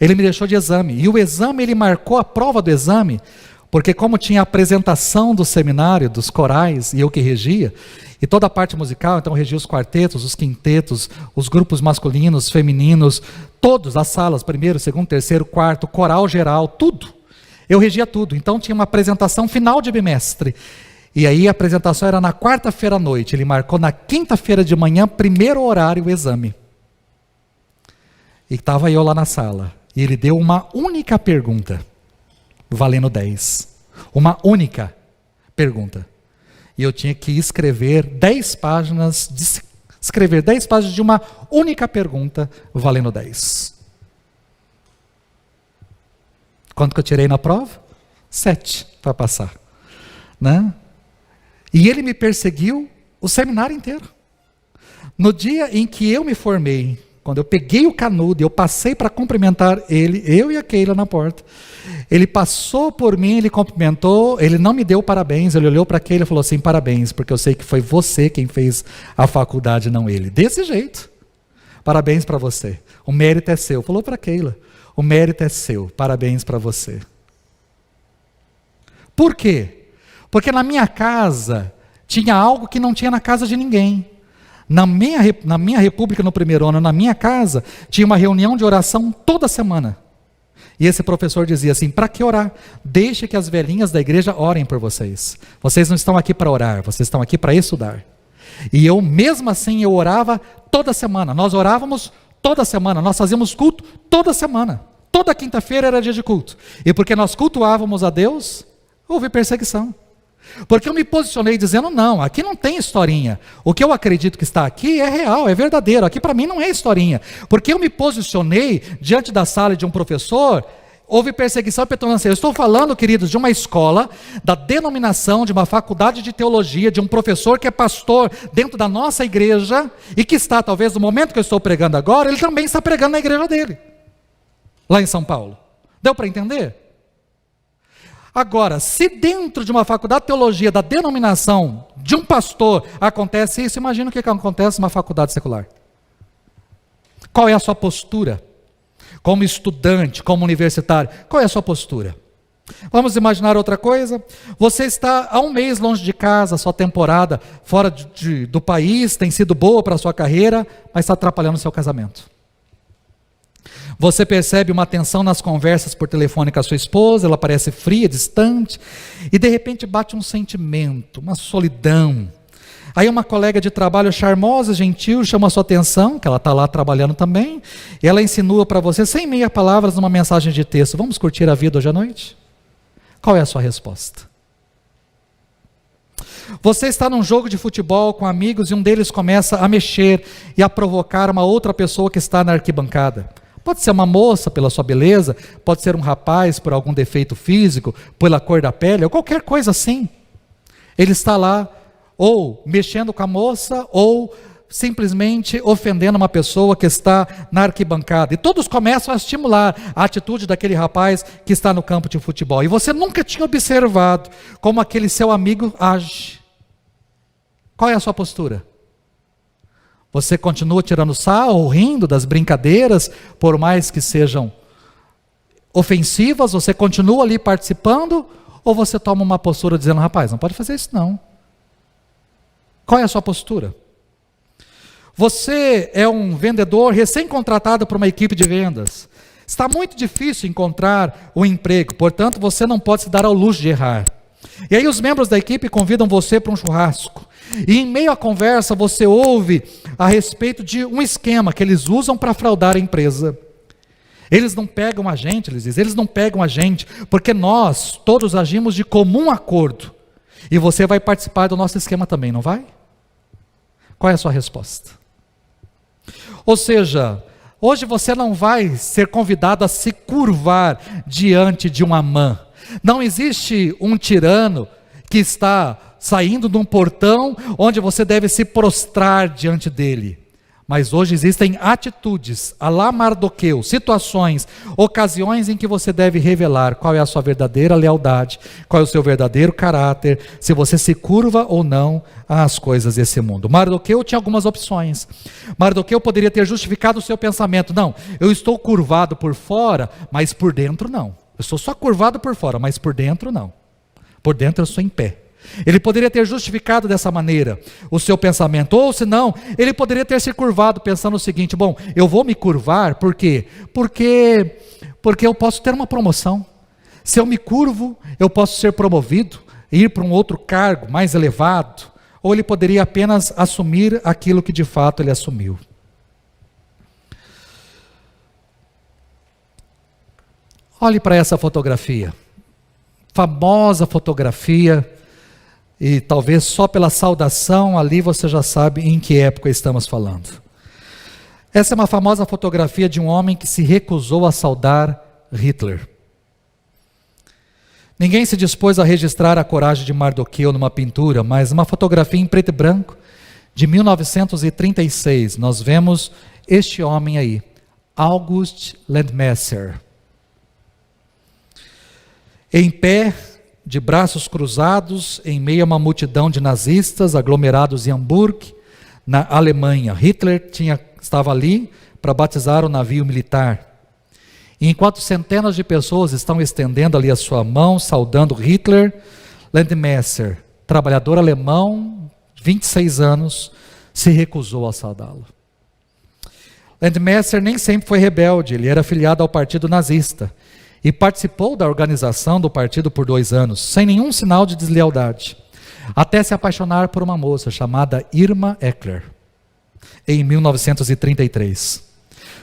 Ele me deixou de exame. E o exame, ele marcou a prova do exame, porque como tinha a apresentação do seminário, dos corais, e eu que regia, e toda a parte musical, então eu regia os quartetos, os quintetos, os grupos masculinos, femininos, todos, as salas, primeiro, segundo, terceiro, quarto, coral geral, tudo. Eu regia tudo, então tinha uma apresentação final de bimestre. E aí a apresentação era na quarta-feira à noite, ele marcou na quinta-feira de manhã, primeiro horário, o exame. E estava eu lá na sala, e ele deu uma única pergunta, valendo 10. Uma única pergunta. E eu tinha que escrever 10 páginas de uma única pergunta, valendo 10. Quanto que eu tirei na prova? 7 para passar. Né? E ele me perseguiu o seminário inteiro. No dia em que eu me formei, quando eu peguei o canudo e eu passei para cumprimentar ele, eu e a Keila na porta, ele passou por mim, ele cumprimentou, ele não me deu parabéns, ele olhou para a Keila e falou assim, parabéns, porque eu sei que foi você quem fez a faculdade, não ele. Desse jeito. Parabéns para você. O mérito é seu. Falou para a Keila. O mérito é seu. Parabéns para você. Por quê? Porque na minha casa tinha algo que não tinha na casa de ninguém. Na minha república, no primeiro ano, na minha casa, tinha uma reunião de oração toda semana. E esse professor dizia assim, para que orar? Deixe que as velhinhas da igreja orem por vocês. Vocês não estão aqui para orar, vocês estão aqui para estudar. E eu, mesmo assim, eu orava toda semana. Nós orávamos toda semana, nós fazíamos culto toda semana. Toda quinta-feira era dia de culto. E porque nós cultuávamos a Deus, houve perseguição. Porque eu me posicionei dizendo, não, aqui não tem historinha. O que eu acredito que está aqui é real, é verdadeiro. Aqui para mim não é historinha. Porque eu me posicionei diante da sala de um professor, houve perseguição e petulância. Eu estou falando, queridos, de uma escola, da denominação, de uma faculdade de teologia, de um professor que é pastor dentro da nossa igreja, e que está, talvez, no momento que eu estou pregando agora, ele também está pregando na igreja dele, lá em São Paulo. Deu para entender? Agora, se dentro de uma faculdade de teologia, da denominação de um pastor, acontece isso, imagina o que acontece numa faculdade secular. Qual é a sua postura? Como estudante, como universitário, qual é a sua postura? Vamos imaginar outra coisa? Você está há um mês longe de casa, sua temporada fora do país, tem sido boa para a sua carreira, mas está atrapalhando o seu casamento. Você percebe uma tensão nas conversas por telefone com a sua esposa, ela parece fria, distante, e de repente bate um sentimento, uma solidão. Aí uma colega de trabalho charmosa, gentil, chama a sua atenção, que ela está lá trabalhando também, e ela insinua para você, sem meia palavras, numa mensagem de texto, vamos curtir a vida hoje à noite? Qual é a sua resposta? Você está num jogo de futebol com amigos e um deles começa a mexer e a provocar uma outra pessoa que está na arquibancada. Pode ser uma moça pela sua beleza, pode ser um rapaz por algum defeito físico, pela cor da pele, ou qualquer coisa assim. Ele está lá, ou mexendo com a moça, ou simplesmente ofendendo uma pessoa que está na arquibancada. E todos começam a estimular a atitude daquele rapaz que está no campo de futebol. E você nunca tinha observado como aquele seu amigo age. Qual é a sua postura? Você continua tirando sarro, rindo das brincadeiras, por mais que sejam ofensivas, você continua ali participando, ou você toma uma postura dizendo, rapaz, não pode fazer isso não. Qual é a sua postura? Você é um vendedor recém-contratado por uma equipe de vendas. Está muito difícil encontrar um emprego, portanto você não pode se dar ao luxo de errar. E aí os membros da equipe convidam você para um churrasco. E em meio à conversa você ouve a respeito de um esquema que eles usam para fraudar a empresa. Eles não pegam a gente, eles dizem, eles não pegam a gente, porque nós todos agimos de comum acordo. E você vai participar do nosso esquema também, não vai? Qual é a sua resposta? Ou seja, hoje você não vai ser convidado a se curvar diante de um Amã. Não existe um tirano que está saindo de um portão onde você deve se prostrar diante dele. Mas hoje existem atitudes, à la Mardoqueu, situações, ocasiões em que você deve revelar qual é a sua verdadeira lealdade, qual é o seu verdadeiro caráter, se você se curva ou não às coisas desse mundo. Mardoqueu tinha algumas opções. Mardoqueu poderia ter justificado o seu pensamento. Não, eu estou curvado por fora, mas por dentro não. Eu estou só curvado por fora, mas por dentro não. por dentro eu sou em pé. Ele poderia ter justificado dessa maneira o seu pensamento, ou se não, ele poderia ter se curvado pensando o seguinte: bom, eu vou me curvar, por quê? Porque eu posso ter uma promoção. Se eu me curvo, eu posso ser promovido, ir para um outro cargo mais elevado, ou ele poderia apenas assumir aquilo que de fato ele assumiu. Olhe para essa fotografia, famosa fotografia, e talvez só pela saudação ali você já sabe em que época estamos falando. Essa é uma famosa fotografia de um homem que se recusou a saudar Hitler. Ninguém se dispôs a registrar a coragem de Mardoqueu numa pintura, mas uma fotografia em preto e branco de 1936, nós vemos este homem aí, August Landmesser, em pé, de braços cruzados, em meio a uma multidão de nazistas aglomerados em Hamburgo, na Alemanha. Hitler estava ali para batizar o navio militar. E enquanto centenas de pessoas estão estendendo ali a sua mão, saudando Hitler, Landmesser, trabalhador alemão, 26 anos, se recusou a saudá-lo. Landmesser nem sempre foi rebelde, ele era afiliado ao partido nazista e participou da organização do partido por 2 anos, sem nenhum sinal de deslealdade, até se apaixonar por uma moça chamada Irma Eckler, em 1933.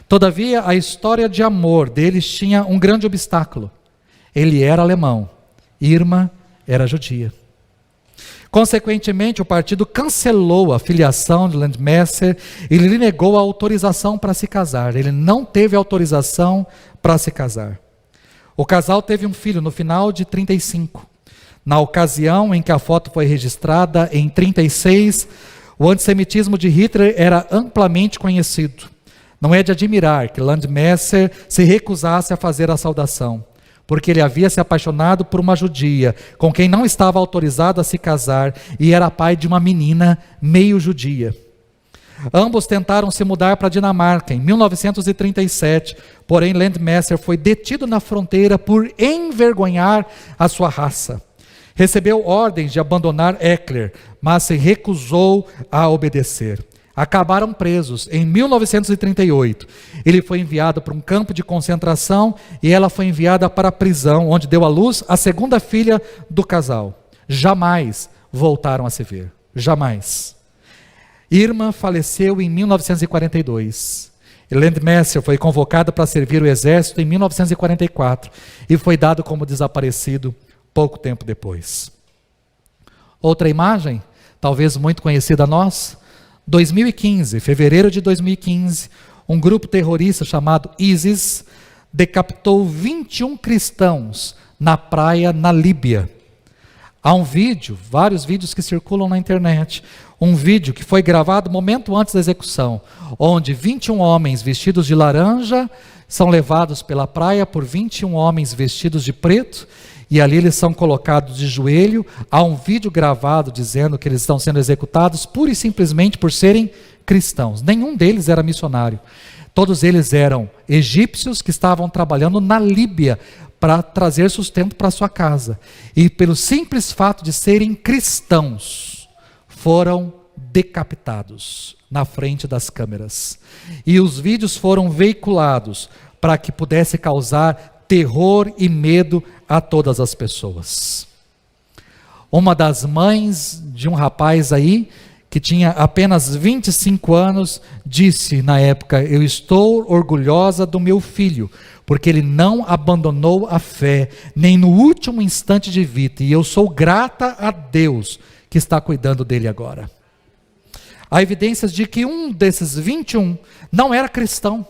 Todavia, a história de amor deles tinha um grande obstáculo. Ele era alemão, Irma era judia. Consequentemente, o partido cancelou a filiação de Landmesser e lhe negou a autorização para se casar. Ele não teve autorização para se casar. O casal teve um filho no final de 35. Na ocasião em que a foto foi registrada, em 36, o antissemitismo de Hitler era amplamente conhecido. Não é de admirar que Landmesser se recusasse a fazer a saudação, porque ele havia se apaixonado por uma judia, com quem não estava autorizado a se casar, e era pai de uma menina meio judia. Ambos tentaram se mudar para a Dinamarca em 1937, porém Landmesser foi detido na fronteira por envergonhar a sua raça. Recebeu ordens de abandonar Eckler, mas se recusou a obedecer. Acabaram presos em 1938. Ele foi enviado para um campo de concentração e ela foi enviada para a prisão, onde deu à luz a segunda filha do casal. Jamais voltaram a se ver. Jamais. Irma faleceu em 1942. Landmesser foi convocado para servir o exército em 1944 e foi dado como desaparecido pouco tempo depois. Outra imagem, talvez muito conhecida a nós, 2015, fevereiro de 2015, um grupo terrorista chamado ISIS decapitou 21 cristãos na praia na Líbia. Há um vídeo, vários vídeos que circulam na internet, um vídeo que foi gravado momento antes da execução, onde 21 homens vestidos de laranja são levados pela praia por 21 homens vestidos de preto, e ali eles são colocados de joelho. Há um vídeo gravado dizendo que eles estão sendo executados pura e simplesmente por serem cristãos. Nenhum deles era missionário. Todos eles eram egípcios que estavam trabalhando na Líbia para trazer sustento para sua casa. E pelo simples fato de serem cristãos, foram decapitados na frente das câmeras. E os vídeos foram veiculados para que pudesse causar terror e medo a todas as pessoas. Uma das mães de um rapaz aí, que tinha apenas 25 anos, disse na época: eu estou orgulhosa do meu filho, porque ele não abandonou a fé, nem no último instante de vida, e eu sou grata a Deus que está cuidando dele agora. Há evidências de que um desses 21 não era cristão.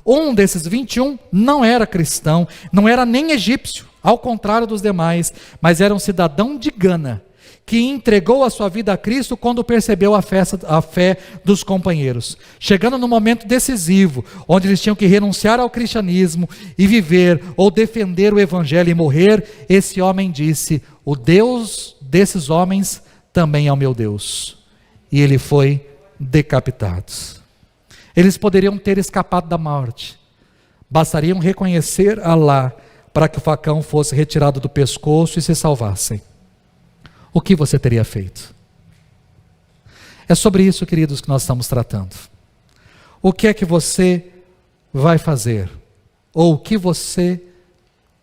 Um desses 21 não era cristão, não era nem egípcio, ao contrário dos demais, mas era um cidadão de Gana, que entregou a sua vida a Cristo quando percebeu a fé dos companheiros. Chegando no momento decisivo, onde eles tinham que renunciar ao cristianismo e viver ou defender o evangelho e morrer, esse homem disse: o Deus desses homens também é o meu Deus. E ele foi decapitado. Eles poderiam ter escapado da morte. Bastariam reconhecer Alá para que o facão fosse retirado do pescoço e se salvassem. o que você teria feito? É sobre isso, queridos, que nós estamos tratando. O que é que você vai fazer? Ou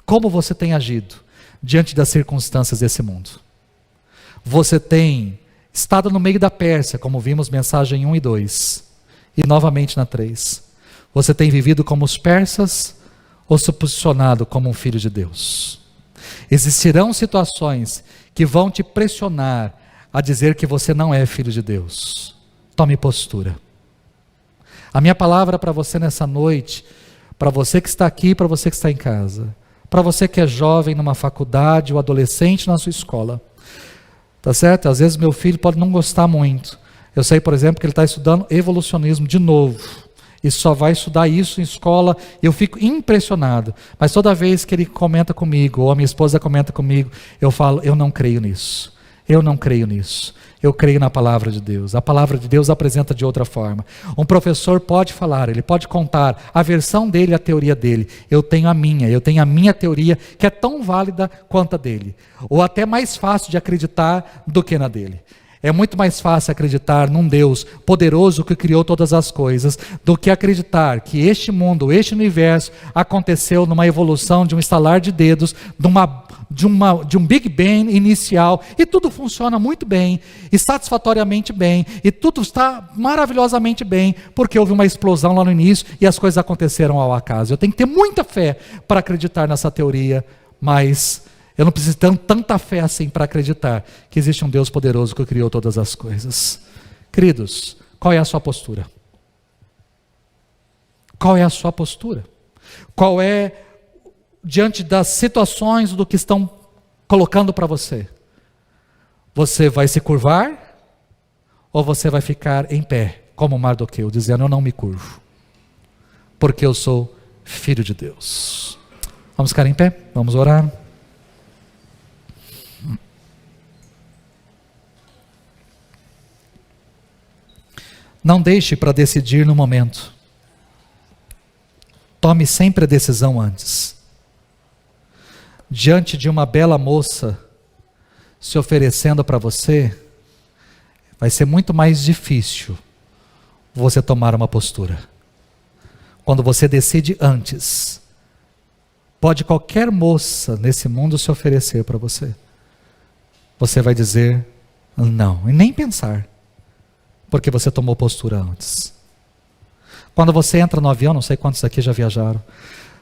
como você tem agido diante das circunstâncias desse mundo? Você tem estado no meio da Pérsia, como vimos mensagem 1 e 2, e novamente na 3. Você tem vivido como os persas ou se posicionado como um filho de Deus? Existirão situações que vão te pressionar a dizer que você não é filho de Deus. Tome postura. A minha palavra para você nessa noite, para você que está aqui, para você que está em casa, para você que é jovem numa faculdade ou adolescente na sua escola, tá certo? Às vezes meu filho pode não gostar muito. Eu sei, por exemplo, que ele está estudando evolucionismo de novo, e só vai estudar isso em escola, e eu fico impressionado. Mas toda vez que ele comenta comigo, ou a minha esposa comenta comigo, eu falo, eu não creio nisso. Eu não creio nisso. Eu creio na palavra de Deus. A palavra de Deus apresenta de outra forma. Um professor pode falar, ele pode contar a versão dele, a teoria dele. Eu tenho a minha teoria, que é tão válida quanto a dele. Ou até mais fácil de acreditar do que na dele. É muito mais fácil acreditar num Deus poderoso que criou todas as coisas, do que acreditar que este mundo, este universo, aconteceu numa evolução de um estalar de dedos, de um Big Bang inicial, e tudo funciona muito bem, e satisfatoriamente bem, e tudo está maravilhosamente bem, porque houve uma explosão lá no início, e as coisas aconteceram ao acaso. Eu tenho que ter muita fé para acreditar nessa teoria, mas eu não preciso ter tanta fé assim para acreditar que existe um Deus poderoso que criou todas as coisas. Queridos, qual é a sua postura? Qual é a sua postura? Qual é, diante das situações do que estão colocando para você? Você vai se curvar? Ou você vai ficar em pé, como Mardoqueu, dizendo, eu não me curvo, porque eu sou filho de Deus? Vamos ficar em pé? Vamos orar? Não deixe para decidir no momento. Tome sempre a decisão antes. Diante de uma bela moça se oferecendo para você, vai ser muito mais difícil você tomar uma postura. Quando você decide antes, pode qualquer moça nesse mundo se oferecer para você. Você vai dizer não, e nem pensar. Porque você tomou postura antes. Quando você entra no avião, não sei quantos aqui já viajaram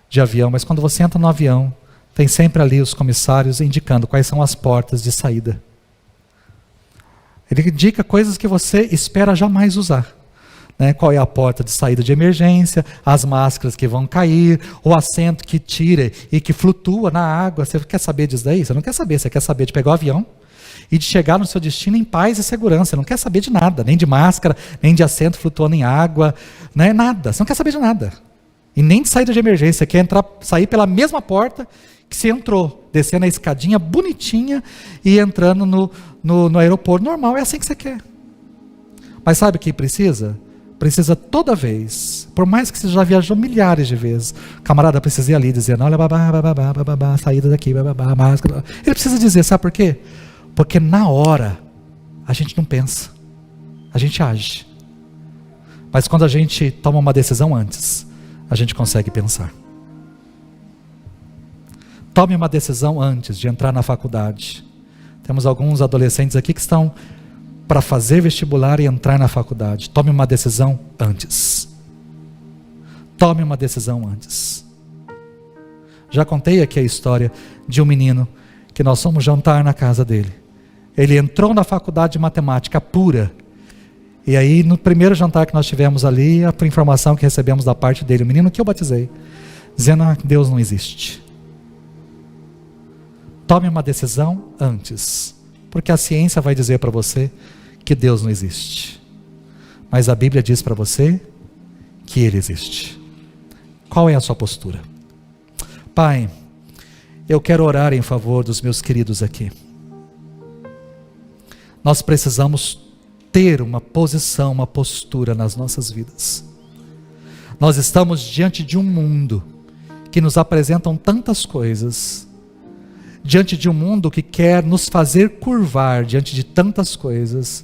de avião, mas quando você entra no avião, tem sempre ali os comissários indicando quais são as portas de saída. Ele indica coisas que você espera jamais usar. Né? Qual é a porta de saída de emergência, as máscaras que vão cair, o assento que tira e que flutua na água. Você quer saber disso daí? Você não quer saber, você quer saber de pegar o avião e de chegar no seu destino em paz e segurança. Você não quer saber de nada, nem de máscara, nem de assento flutuando em água, né? Nada, você não quer saber de nada. E nem de saída de emergência, você quer sair pela mesma porta que você entrou, descendo a escadinha bonitinha e entrando no aeroporto normal, é assim que você quer. Mas sabe o que precisa? Precisa toda vez, por mais que você já viajou milhares de vezes, o camarada precisa ir ali dizendo, olha, babá, saída daqui, babá, máscara. Ele precisa dizer, sabe por quê? Porque na hora, a gente não pensa, a gente age. Mas quando a gente toma uma decisão antes, a gente consegue pensar. Tome uma decisão antes de entrar na faculdade. Temos alguns adolescentes aqui que estão para fazer vestibular e entrar na faculdade. Tome uma decisão antes. Tome uma decisão antes. Já contei aqui a história de um menino que nós fomos jantar na casa dele. Ele entrou na faculdade de matemática pura. E aí, no primeiro jantar que nós tivemos ali, a informação que recebemos da parte dele, o menino que eu batizei, dizendo que Deus não existe. Tome uma decisão antes, porque a ciência vai dizer para você que Deus não existe. Mas a Bíblia diz para você que Ele existe. Qual é a sua postura? Pai, eu quero orar em favor dos meus queridos aqui. Nós precisamos ter uma posição, uma postura nas nossas vidas. Nós estamos diante de um mundo que nos apresentam tantas coisas, diante de um mundo que quer nos fazer curvar diante de tantas coisas,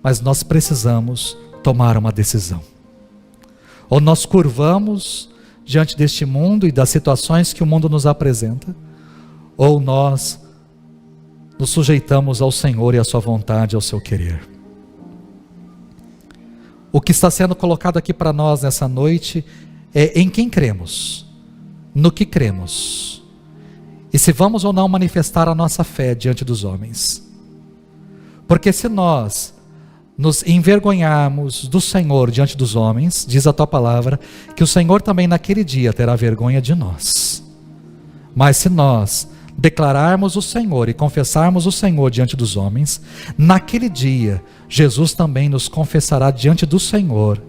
mas nós precisamos tomar uma decisão. Ou nós curvamos diante deste mundo e das situações que o mundo nos apresenta, ou nós nos sujeitamos ao Senhor e à sua vontade, ao seu querer. O que está sendo colocado aqui para nós nessa noite é em quem cremos, no que cremos, e se vamos ou não manifestar a nossa fé diante dos homens. Porque se nós nos envergonharmos do Senhor diante dos homens, diz a tua palavra, que o Senhor também naquele dia terá vergonha de nós. Mas se nós declararmos o Senhor e confessarmos o Senhor diante dos homens, naquele dia, Jesus também nos confessará diante do Senhor.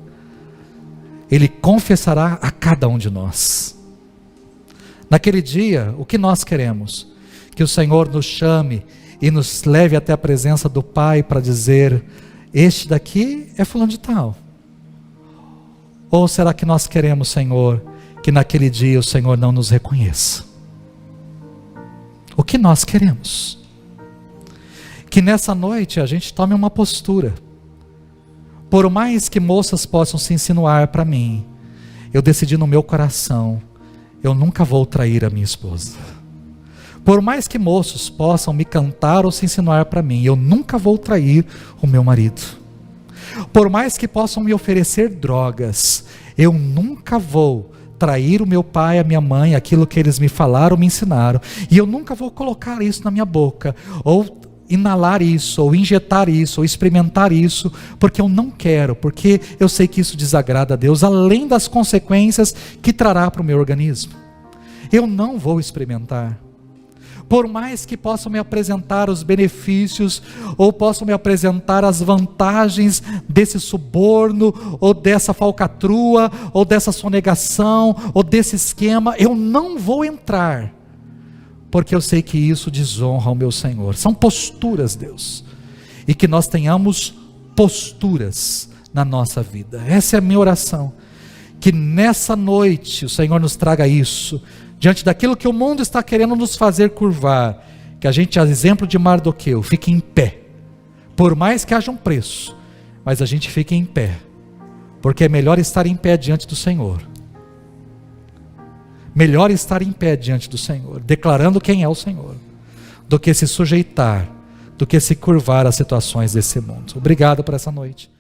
Ele confessará a cada um de nós. Naquele dia, o que nós queremos? Que o Senhor nos chame e nos leve até a presença do Pai para dizer: este daqui é fulano de tal. Ou será que nós queremos, Senhor, que naquele dia o Senhor não nos reconheça? O que nós queremos? Que nessa noite a gente tome uma postura. Por mais que moças possam se insinuar para mim, eu decidi no meu coração, eu nunca vou trair a minha esposa. Por mais que moços possam me cantar ou se insinuar para mim, eu nunca vou trair o meu marido. Por mais que possam me oferecer drogas, eu nunca vou trair o meu pai, a minha mãe, aquilo que eles me falaram, me ensinaram. E eu nunca vou colocar isso na minha boca, ou inalar isso, ou injetar isso, ou experimentar isso, porque eu não quero, porque eu sei que isso desagrada a Deus, além das consequências que trará para o meu organismo. Eu não vou experimentar. Por mais que possam me apresentar os benefícios, ou possam me apresentar as vantagens desse suborno, ou dessa falcatrua, ou dessa sonegação, ou desse esquema, eu não vou entrar, porque eu sei que isso desonra o meu Senhor. São posturas, Deus, e que nós tenhamos posturas na nossa vida. Essa é a minha oração, que nessa noite o Senhor nos traga isso, diante daquilo que o mundo está querendo nos fazer curvar, que a gente, a exemplo de Mardoqueu, fique em pé, por mais que haja um preço, mas a gente fique em pé, porque é melhor estar em pé diante do Senhor, melhor estar em pé diante do Senhor, declarando quem é o Senhor, do que se sujeitar, do que se curvar às situações desse mundo. Obrigado por essa noite.